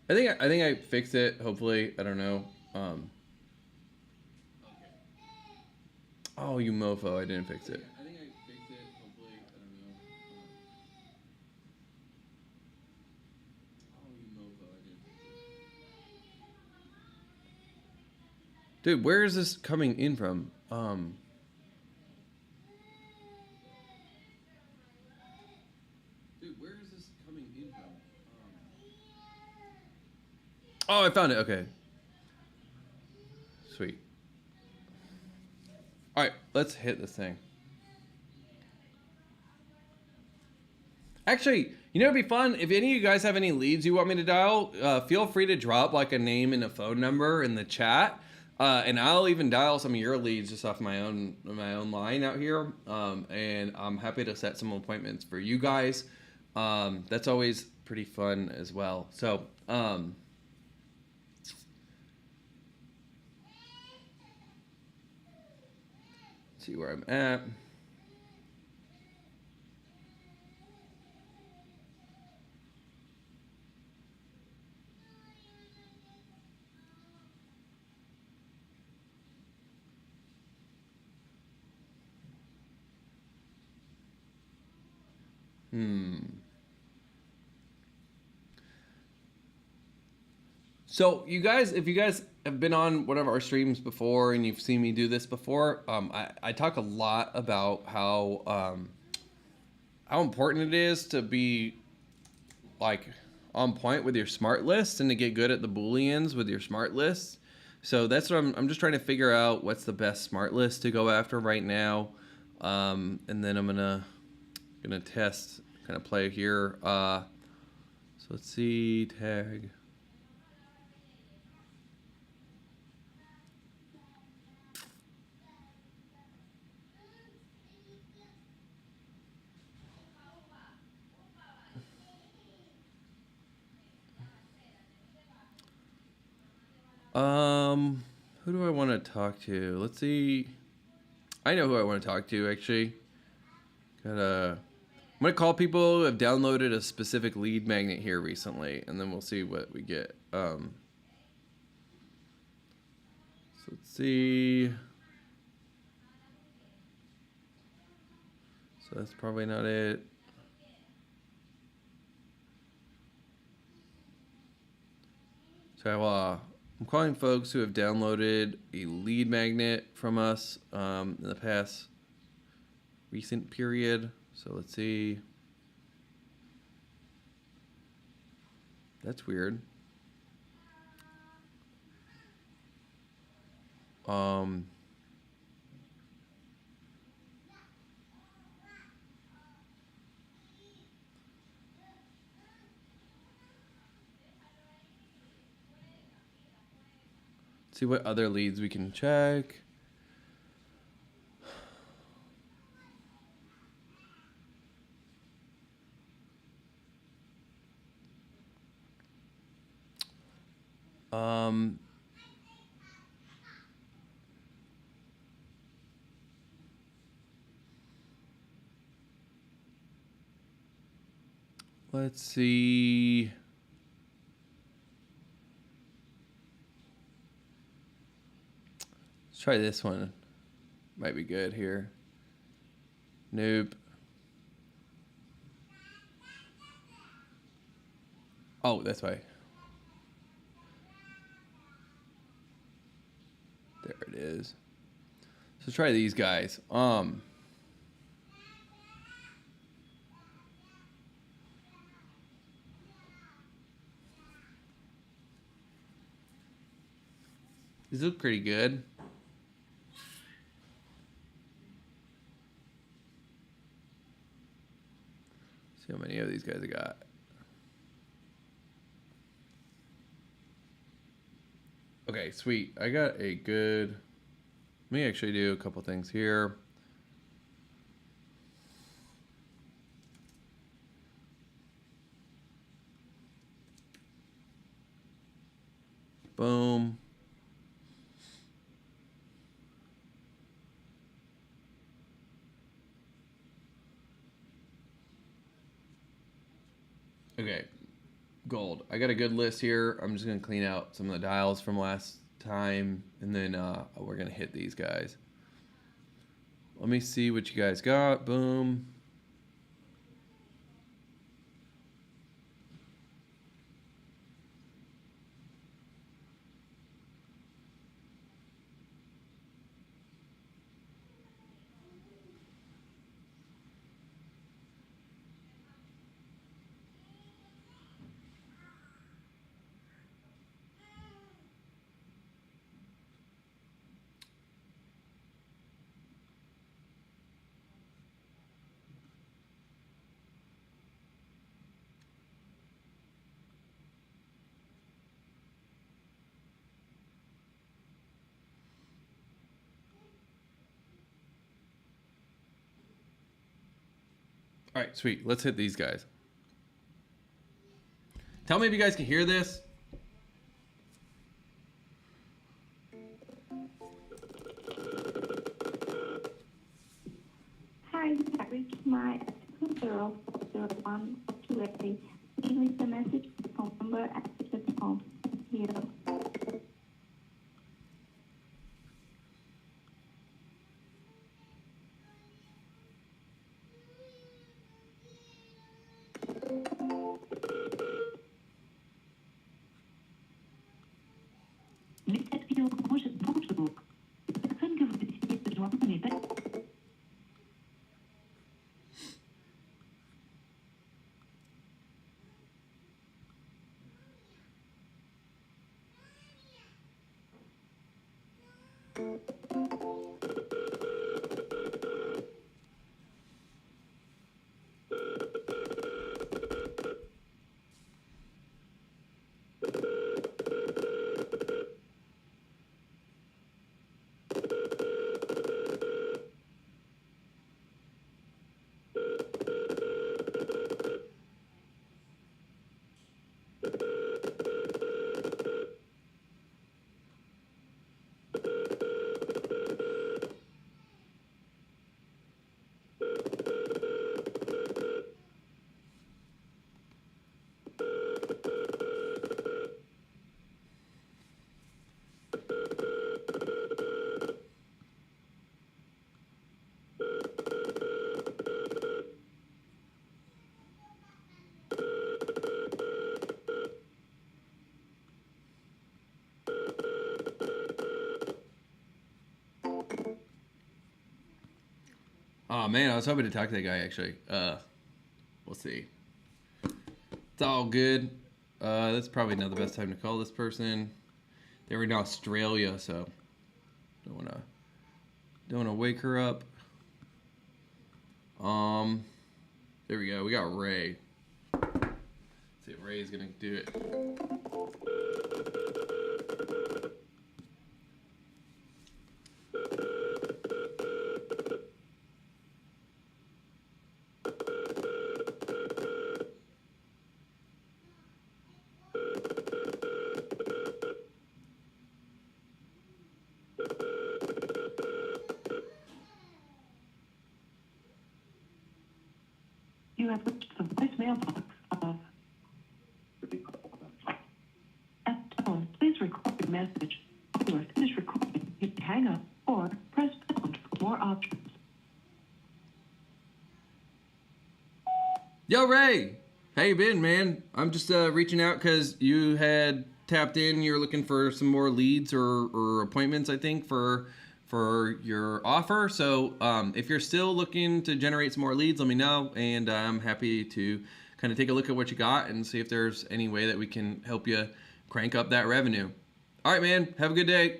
I think I fixed it. Hopefully, I don't know. Okay. Oh, you mofo! I didn't fix it. I think I fixed it. Hopefully, I don't know. Oh, you mofo! I didn't fix it. Dude, where is this coming in from? Dude, where is this coming in from? Oh, I found it. Okay. Sweet. All right, let's hit this thing. Actually, it'd be fun if any of you guys have any leads you want me to dial. Feel free to drop like a name and a phone number in the chat, and I'll even dial some of your leads just off my own line out here. And I'm happy to set some appointments for you guys. That's always pretty fun as well. So. See where I'm at. So you guys, if you guys have been on one of our streams before and you've seen me do this before, I talk a lot about how important it is to be like on point with your smart lists and to get good at the booleans with your smart lists. So that's what I'm just trying to figure out what's the best smart list to go after right now, and then I'm gonna test kind of play here. So let's see, tag. Who do I want to talk to? Let's see. I know who I want to talk to actually. I'm gonna call people who have downloaded a specific lead magnet here recently, and then we'll see what we get. So let's see. So that's probably not it. So I'm calling folks who have downloaded a lead magnet from us in the past recent period. So let's see. That's weird. See what other leads we can check. Let's see. Let's try this one. Might be good here. Nope. Oh, that's why. There it is. So try these guys. These look pretty good. See how many of these guys I got. Okay, sweet. I got a good. Let me actually do a couple things here. Boom. Okay, gold. I got a good list here. I'm just gonna clean out some of the dials from last time, and then we're gonna hit these guys. Let me see what you guys got. Boom. All right, sweet. Let's hit these guys. Tell me if you guys can hear this. Hi, I reached my 200128. Please leave the message, phone number, and the phone. Here. Oh man, I was hoping to talk to that guy actually. We'll see. It's all good. That's probably not the best time to call this person. They were in Australia, so don't wanna wake her up. There we go. We got Ray. Let's see if Ray's gonna do it. You have reached the voicemail box of... At the tone, please record your message. When you are finished recording, you can hang up or press pound for more options. Yo, Ray! How you been, man? I'm just reaching out because you had tapped in. You're looking for some more leads or appointments, I think, for your offer. So if you're still looking to generate some more leads, let me know, and I'm happy to kind of take a look at what you got and see if there's any way that we can help you crank up that revenue. All right, man. Have a good day.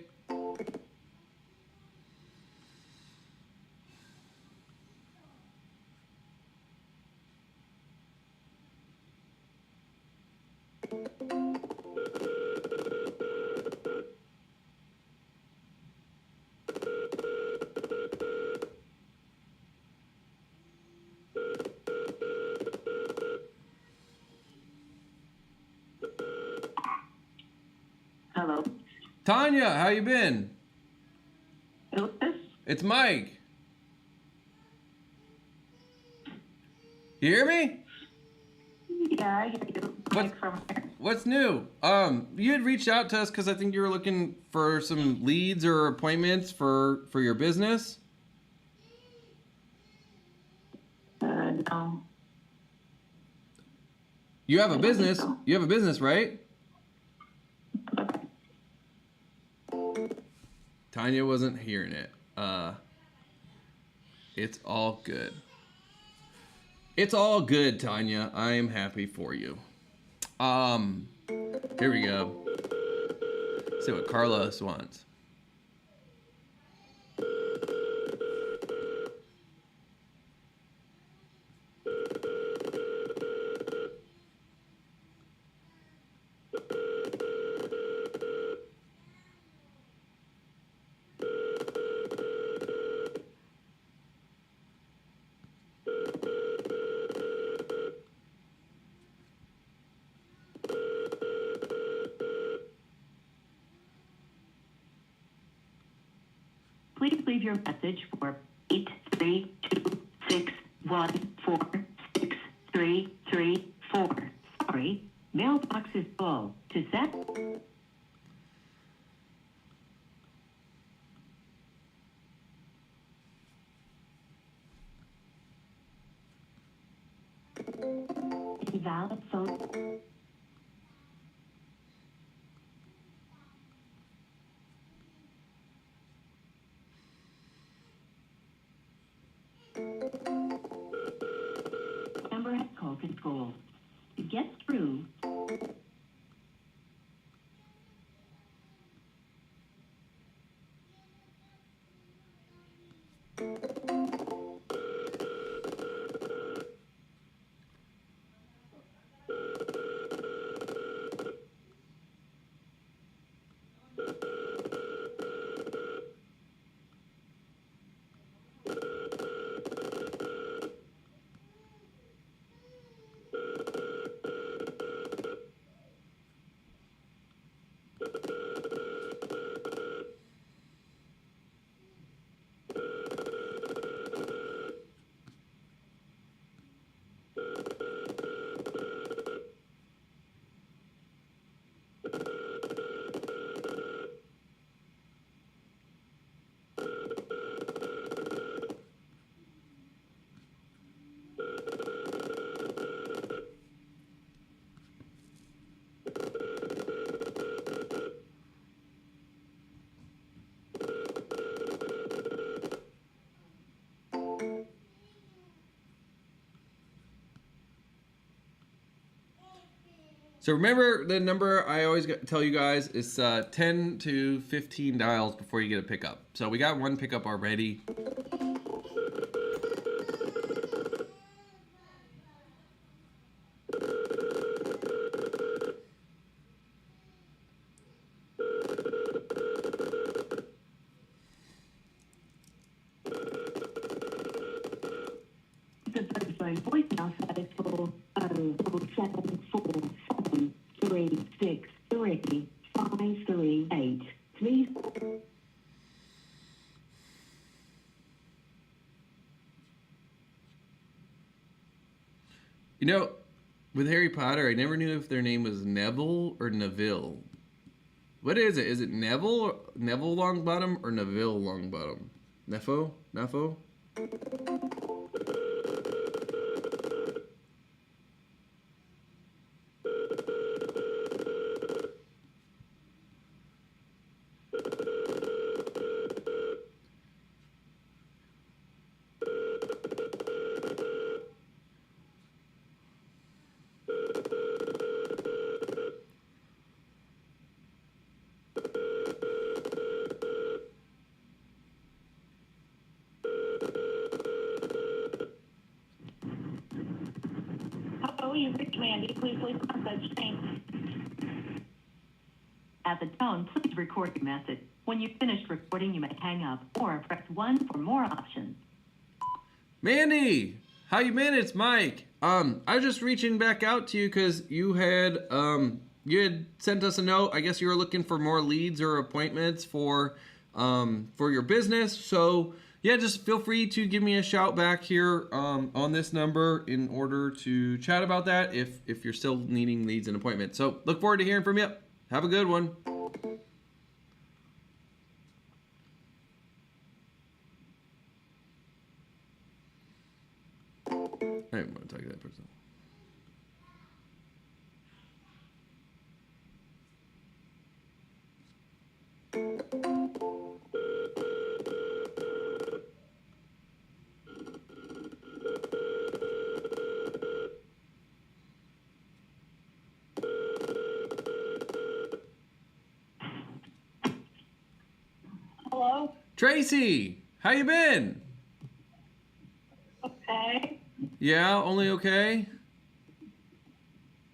Hello. Tanya, how you been? Who's this? It's Mike. You hear me? Yeah, I hear you. Mike from here. What's new? You had reached out to us because I think you were looking for some leads or appointments for your business. No. You have a business. You have a business, right? Okay. Tanya wasn't hearing it. It's all good. It's all good, Tanya. I am happy for you. Here we go. See what Carlos wants. Please leave your message for 83261463334. Sorry, mailbox is full. To set... Valid phone... goal. To get through, So remember the number I always tell you guys is 10 to 15 dials before you get a pickup. So we got one pickup already. the Vodafone voicemail service for 07743635338. Please. You know, with Harry Potter, I never knew if their name was Neville or Neville. What is it? Is it Neville Longbottom or Neville Longbottom? Nepo? Hello, you've reached Mandy. Please leave a message. Thanks. At the tone, please record your message. When you've finished recording, you may hang up or press 1 for more options. Mandy, how you been? It's Mike. I was just reaching back out to you because you had sent us a note. I guess you were looking for more leads or appointments for your business. So yeah, just feel free to give me a shout back here on this number in order to chat about that if you're still needing leads and appointments. So look forward to hearing from you. Have a good one. I didn't want to talk to that person. Hello? Tracy, how you been? Okay. Yeah, only okay?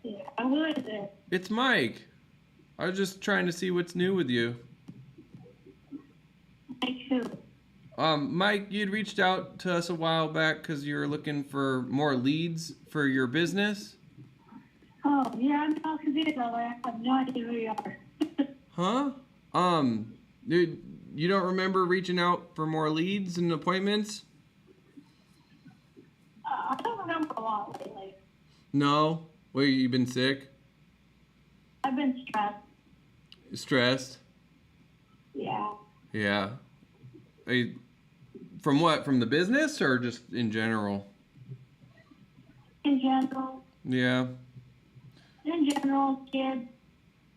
Yeah, who is it? It's Mike. I was just trying to see what's new with you. Mike who? Mike, you'd reached out to us a while back because you were looking for more leads for your business. Oh, yeah, I'm so confused. I have no idea who you are. Huh? Dude, you don't remember reaching out for more leads and appointments? I don't remember a lot lately. No? Well, you been sick? I've been stressed. Stressed? Yeah. Yeah. From what? From the business or just in general? In general. Yeah. In general, kids.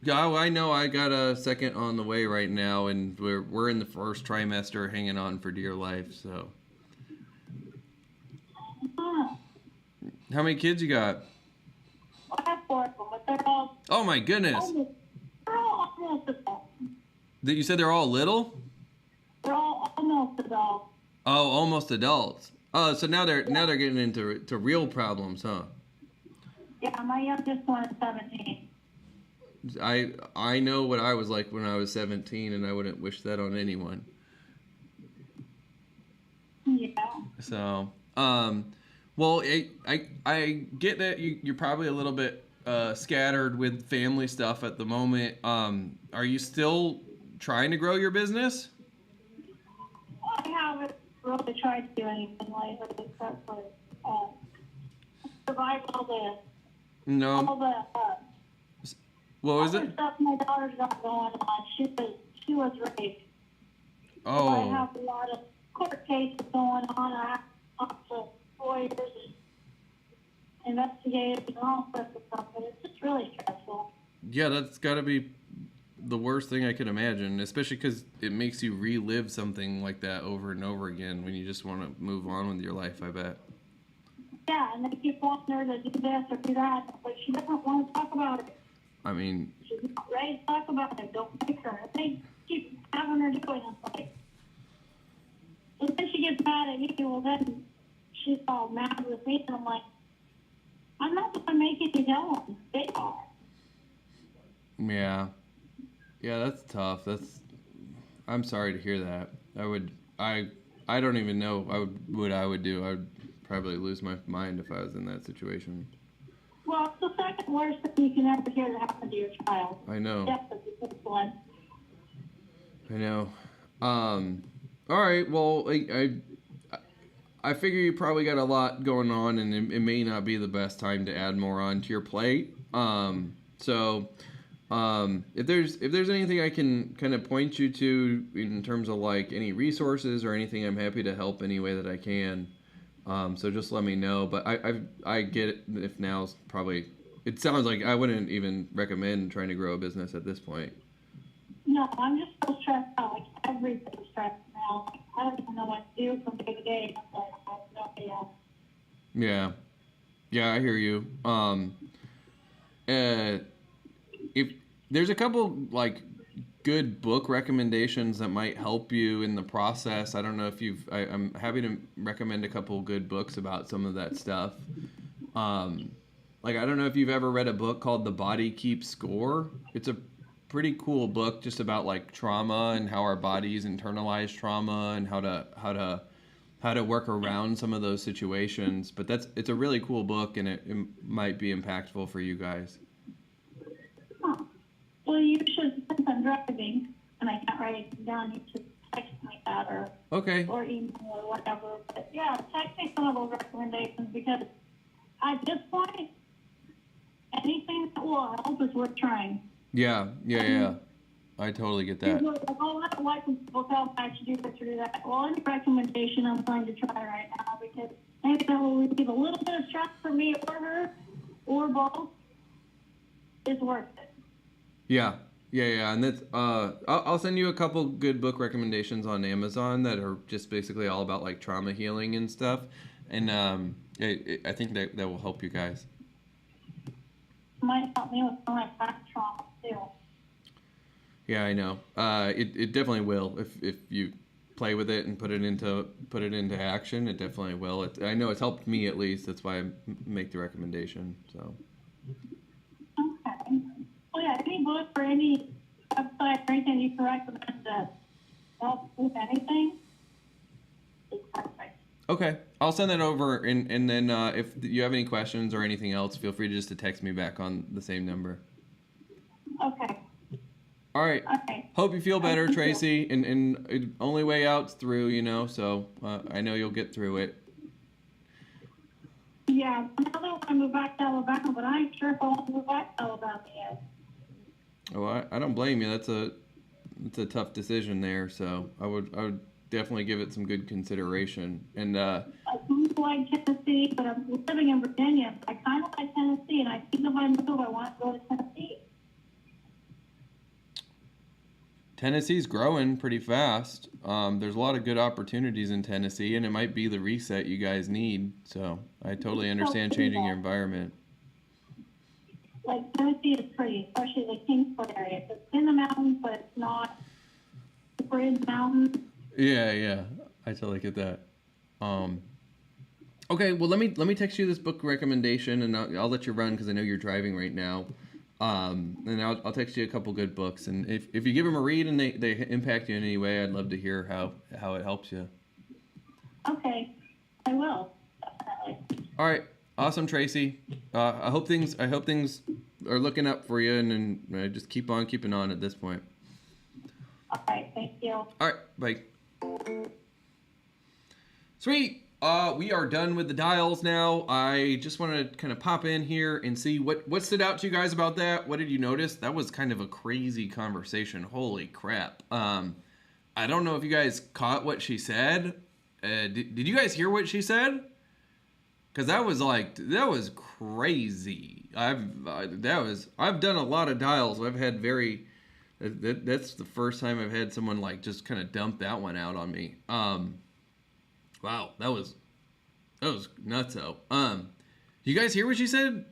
Yeah, well, I know I got a second on the way right now, and we're in the first trimester, hanging on for dear life. So, Huh. how many kids you got? 4 of them, but they're all Oh my goodness. almost adults. You said they're all little? They're all almost adults. Oh, almost adults. Oh, so now they're getting into real problems, huh? Yeah, my youngest one is 17. I know what I was like when I was 17, and I wouldn't wish that on anyone. Yeah. So, well, I get that you're probably a little bit scattered with family stuff at the moment. Are you still trying to grow your business? I haven't really tried to do anything lately except for survive all No. the What was other it? stuff my daughter's got going on. She was raped. So I Oh, have a lot of court cases going on. I have lots of lawyers and investigators and all sorts of stuff, but it's just really stressful. yeah, that's got to be the worst thing I can imagine, especially because it makes you relive something like that over and over again when you just want to move on with your life, I bet. Yeah, and they keep wanting her to do this or do that, but she doesn't want to talk about it. I mean, She's not ready to talk about it. Don't make her. If they keep having her do it, it's like, and then she gets mad at me. Well, then she's all mad with me, and I'm like, I'm not going to make you tell them. They are. yeah. Yeah, that's tough. I'm sorry to hear that. I don't even know what I would do. I would probably lose my mind if I was in that situation. Well, it's the second worst thing you can ever hear that happen to your child. I know. Yes, it's the first one. I know. All right. Well, I figure you probably got a lot going on, and it may not be the best time to add more on to your plate. So if there's anything I can kind of point you to in terms of like any resources or anything, I'm happy to help any way that I can. So just let me know. But I get it if now's probably. It sounds like I wouldn't even recommend trying to grow a business at this point. No, I'm just so stressed out. Like, everything's stressed now. Like, I don't even know what to do from day to day. I'm like, I have no idea. Yeah. Yeah, I hear you. If there's a couple like good book recommendations that might help you in the process. I don't know if I'm happy to recommend a couple good books about some of that stuff. Like I don't know if you've ever read a book called The Body Keeps Score. It's a pretty cool book just about like trauma and how our bodies internalize trauma and how to work around some of those situations. But it's a really cool book, and it might be impactful for you guys. Huh. Well, you should, since I'm driving and I can't write it down, you should text me that Okay. or email or whatever. But yeah, text me some of those recommendations because at this point, anything that will help is worth trying. Yeah. I totally get that. People are like, oh, I don't like when people tell me I should do this or do that. Well, any recommendation I'm trying to try right now because maybe that will relieve a little bit of stress for me or her or both is worth it. Yeah, and that's I'll send you a couple good book recommendations on Amazon that are just basically all about like trauma healing and stuff, and I think that will help you guys. Might help me with some of my past trauma too. Yeah, I know. It definitely will if you play with it and put it into action. It definitely will. I know it's helped me at least. That's why I make the recommendation. So. Okay. Well, yeah, any book or any website or anything you can recommend that helps with anything is perfect. Okay, I'll send that over, and then if you have any questions or anything else, feel free to text me back on the same number. Okay. All right. Okay. Hope you feel better, Thank you. Tracy. And only way out's through, so I know you'll get through it. Yeah, I know I moved back to Alabama, but I ain't sure if I want to move back to Alabama yet. Oh, I don't blame you. It's a tough decision there. So I would definitely give it some good consideration. And I kind of like Tennessee, but I'm living in Virginia. I kind of like Tennessee, and I think if I move, I want to go to Tennessee. Tennessee's growing pretty fast. There's a lot of good opportunities in Tennessee, and it might be the reset you guys need. So I totally understand changing your environment. like Tennessee is pretty, especially the Kingsport area. It's in the mountains, but it's not super in the mountains. Yeah, I totally get that. Okay, well let me text you this book recommendation, and I'll let you run because I know you're driving right now. And I'll text you a couple good books, and if you give them a read and they impact you in any way, I'd love to hear how it helps you. Okay, I will. Definitely. All right, awesome, Tracy. I hope things are looking up for you, and just keep on keeping on at this point. All right, thank you. All right, bye. Sweet. We are done with the dials now. I just want to kind of pop in here and see what stood out to you guys about that. What did you notice? That was kind of a crazy conversation. Holy crap. I don't know if you guys caught what she said. Did you guys hear what she said? Because that was crazy. I've done a lot of dials. I've had that's the first time I've had someone like just kind of dump that one out on me. Wow, that was nutso. You guys hear what she said?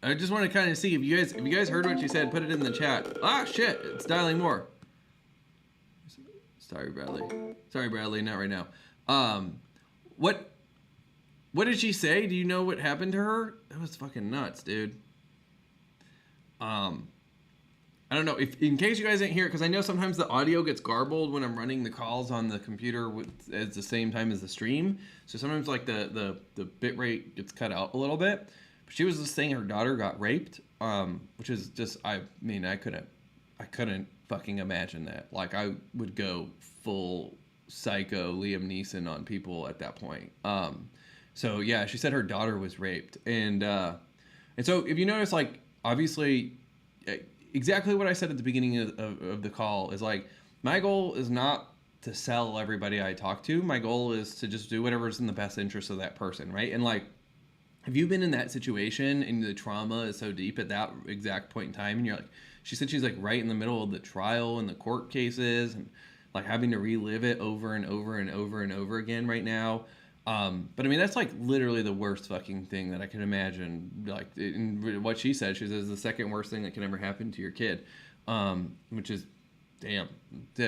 I just want to kind of see if you guys heard what she said. Put it in the chat. Ah, shit, it's dialing more. Sorry, Bradley, not right now. What did she say? Do you know what happened to her? That was fucking nuts, dude. I don't know, if in case you guys didn't hear it, because I know sometimes the audio gets garbled when I'm running the calls on the computer at the same time as the stream. So sometimes like the bit rate gets cut out a little bit. But she was just saying her daughter got raped, which is just, I couldn't fucking imagine that. Like I would go full psycho Liam Neeson on people at that point. So yeah, she said her daughter was raped, and so if you notice, like obviously. Exactly what I said at the beginning of the call is like, my goal is not to sell everybody I talk to. My goal is to just do whatever's in the best interest of that person, right? And like, have you been in that situation and the trauma is so deep at that exact point in time, and you're like, she said she's like right in the middle of the trial and the court cases and like having to relive it over and over and over and over again right now. But I mean, that's like literally the worst fucking thing that I can imagine. Like in what she says the second worst thing that can ever happen to your kid, which is damn.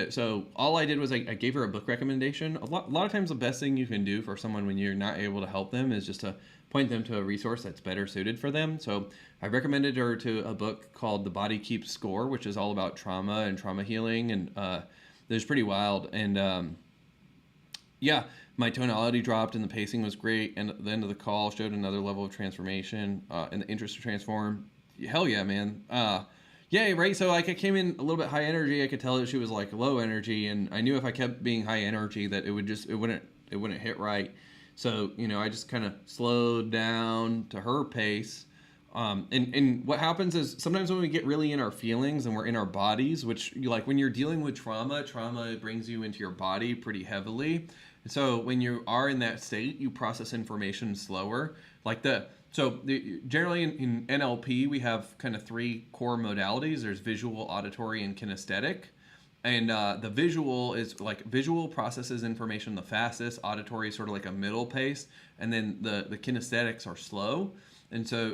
So all I did was I gave her a book recommendation. A lot of times the best thing you can do for someone when you're not able to help them is just to point them to a resource that's better suited for them. So I recommended her to a book called The Body Keeps Score, which is all about trauma and trauma healing. And it's pretty wild. And yeah, my tonality dropped and the pacing was great. And at the end of the call showed another level of transformation and the interest to transform. Hell yeah, man. Yeah, right. So like I came in a little bit high energy. I could tell that she was like low energy, and I knew if I kept being high energy that it wouldn't hit right. So I just kind of slowed down to her pace. And what happens is sometimes when we get really in our feelings and we're in our bodies, which like when you're dealing with trauma brings you into your body pretty heavily. And so when you are in that state, you process information slower. Generally in NLP, we have kind of three core modalities. There's visual, auditory, and kinesthetic. And the visual is like visual processes information the fastest. Auditory is sort of like a middle pace. And then the kinesthetics are slow. And so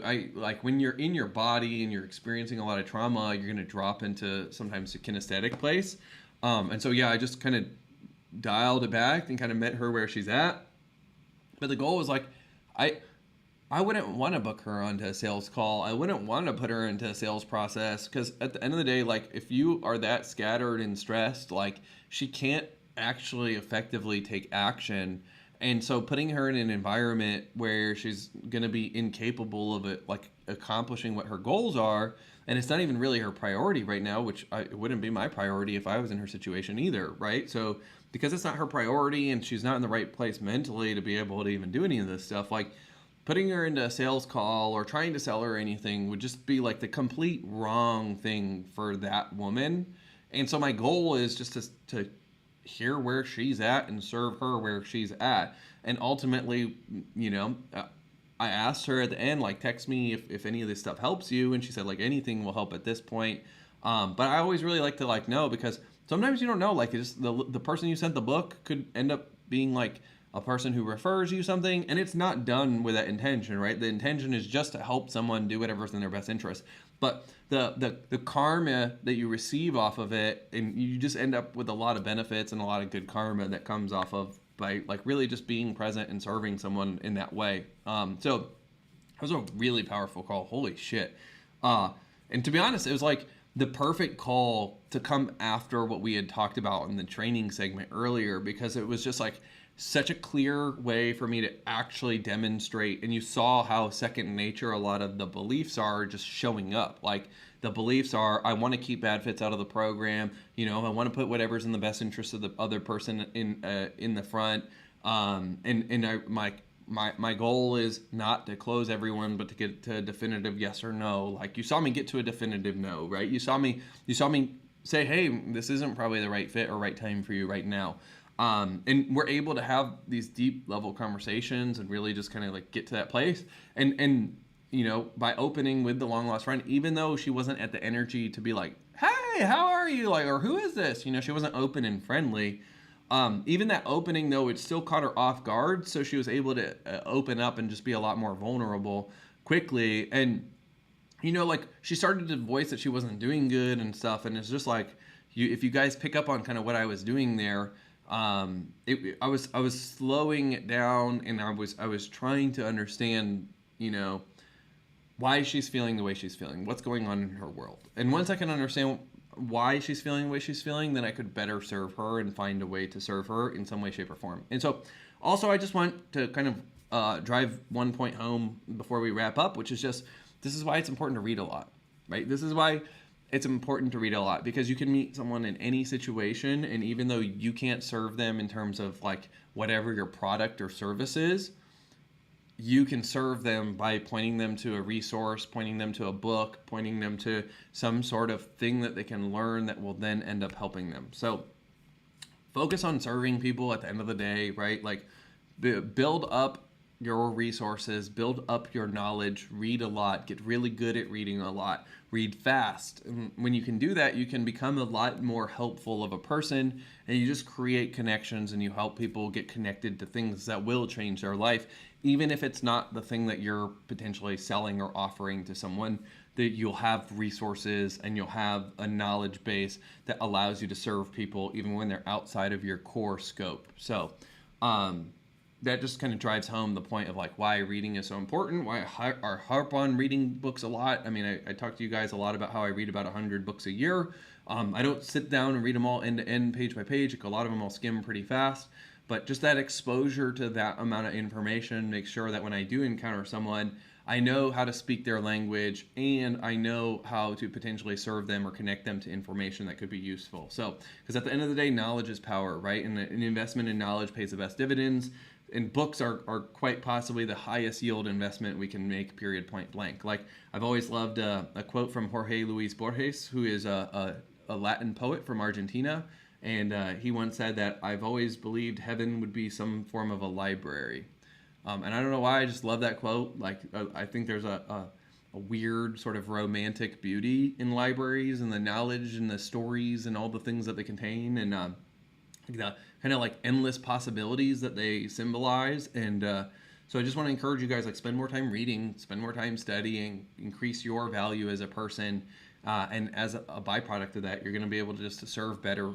when you're in your body and you're experiencing a lot of trauma, you're going to drop into sometimes a kinesthetic place. And so, yeah, I just kind of dialed it back and kind of met her where she's at. But the goal was like, I wouldn't want to book her onto a sales call. I wouldn't want to put her into a sales process because at the end of the day, like if you are that scattered and stressed, like she can't actually effectively take action. And so putting her in an environment where she's going to be incapable of it, like accomplishing what her goals are, and it's not even really her priority right now, which it wouldn't be my priority if I was in her situation either, right? So because it's not her priority and she's not in the right place mentally to be able to even do any of this stuff, like putting her into a sales call or trying to sell her anything would just be like the complete wrong thing for that woman. And so my goal is just to hear where she's at and serve her where she's at. And ultimately, I asked her at the end, like, text me if any of this stuff helps you. And she said, like, anything will help at this point. But I always really like to know, because sometimes you don't know, like, the person you sent the book could end up being like a person who refers you something, and it's not done with that intention, right? The intention is just to help someone do whatever's in their best interest. But the karma that you receive off of it, and you just end up with a lot of benefits and a lot of good karma that comes off of by like really just being present and serving someone in that way. So it was a really powerful call. Holy shit. And to be honest, it was like the perfect call to come after what we had talked about in the training segment earlier, because it was just like such a clear way for me to actually demonstrate. And you saw how second nature a lot of the beliefs are just showing up. Like the beliefs are, I want to keep bad fits out of the program. You know, I want to put whatever's in the best interest of the other person in the front. My goal is not to close everyone, but to get to a definitive yes or no. Like you saw me get to a definitive no, right? You saw me say, hey, this isn't probably the right fit or right time for you right now. And we're able to have these deep level conversations and really just kind of like get to that place. And you know, by opening with the long lost friend, even though she wasn't at the energy to be like, hey, how are you? Like, or who is this? You know, she wasn't open and friendly. Even that opening though, it still caught her off guard. So she was able to open up and just be a lot more vulnerable quickly. And, you know, like she started to voice that she wasn't doing good and stuff. And it's just like, if you guys pick up on kind of what I was doing there, I was slowing it down, and I was trying to understand, you know, why she's feeling the way she's feeling, what's going on in her world. And once I can understand why she's feeling the way she's feeling, then I could better serve her and find a way to serve her in some way, shape, or form. And so also I just want to kind of drive one point home before we wrap up, which is just, this is why it's important to read a lot, right? This is why it's important to read a lot, because you can meet someone in any situation, and even though you can't serve them in terms of like whatever your product or service is, you can serve them by pointing them to a resource, pointing them to a book, pointing them to some sort of thing that they can learn that will then end up helping them. So focus on serving people at the end of the day, right? Like build up your resources, build up your knowledge, read a lot, get really good at reading a lot, read fast. And when you can do that, you can become a lot more helpful of a person, and you just create connections and you help people get connected to things that will change their life, even if it's not the thing that you're potentially selling or offering to someone. That you'll have resources and you'll have a knowledge base that allows you to serve people even when they're outside of your core scope. So, that just kind of drives home the point of like why reading is so important, why I harp on reading books a lot. I mean, I talk to you guys a lot about how I read about 100 books a year. I don't sit down and read them all end to end, page by page. Like a lot of them I'll skim pretty fast. But just that exposure to that amount of information makes sure that when I do encounter someone, I know how to speak their language, and I know how to potentially serve them or connect them to information that could be useful. So, because at the end of the day, knowledge is power, right? And an investment in knowledge pays the best dividends. And books are quite possibly the highest yield investment we can make, period, point blank. Like, I've always loved a quote from Jorge Luis Borges, who is a Latin poet from Argentina. And he once said that, I've always believed heaven would be some form of a library. And I don't know why, I just love that quote. Like, I think there's a weird sort of romantic beauty in libraries and the knowledge and the stories and all the things that they contain, and the kind of like endless possibilities that they symbolize. And so I just want to encourage you guys, like, spend more time reading, spend more time studying, increase your value as a person. And as a byproduct of that, you're going to be able to just to serve better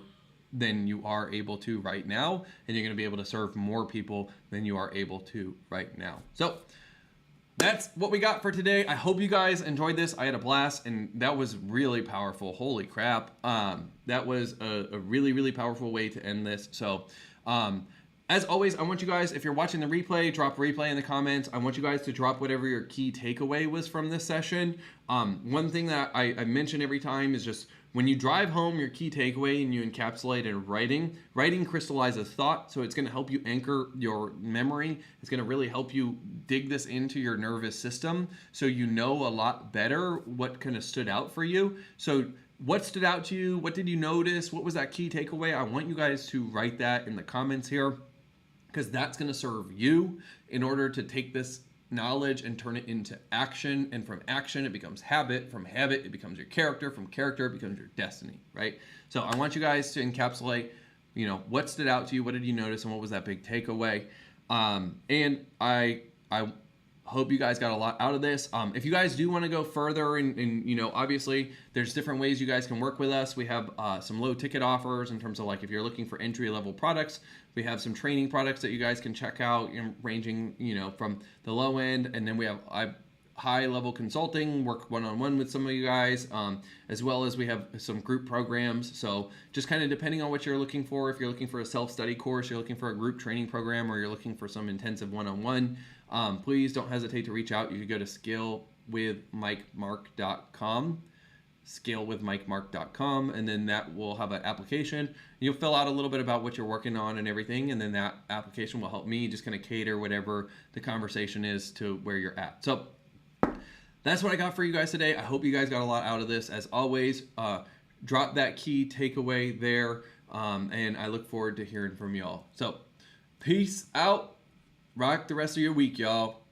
than you are able to right now. And you're going to be able to serve more people than you are able to right now. So that's what we got for today. I hope you guys enjoyed this. I had a blast, and that was really powerful. Holy crap. That was a really, really powerful way to end this. So, as always, I want you guys, if you're watching the replay, drop replay in the comments. I want you guys to drop whatever your key takeaway was from this session. One thing that I mention every time is just when you drive home your key takeaway and you encapsulate it in writing crystallizes thought. So it's going to help you anchor your memory. It's going to really help you dig this into your nervous system, so you know a lot better what kind of stood out for you. So what stood out to you? What did you notice? What was that key takeaway? I want you guys to write that in the comments here, because that's going to serve you in order to take this knowledge and turn it into action. And from action, it becomes habit. From habit, it becomes your character. From character, it becomes your destiny, right? So I want you guys to encapsulate, you know, what stood out to you, what did you notice, and what was that big takeaway? And I hope you guys got a lot out of this. If you guys do want to go further, and you know, obviously there's different ways you guys can work with us. We have some low ticket offers in terms of like if you're looking for entry level products. We have some training products that you guys can check out, ranging, you know, from the low end, and then we have high level consulting, work one-on-one with some of you guys, as well as we have some group programs. So just kind of depending on what you're looking for, if you're looking for a self-study course, you're looking for a group training program, or you're looking for some intensive one-on-one, please don't hesitate to reach out. You can go to scalewithmikemark.com, scalewithmikemark.com, and then that will have an application. You'll fill out a little bit about what you're working on and everything, and then that application will help me just kind of cater whatever the conversation is to where you're at. So that's what I got for you guys today. I hope you guys got a lot out of this. As always, drop that key takeaway there, and I look forward to hearing from y'all. So peace out. Rock the rest of your week, y'all.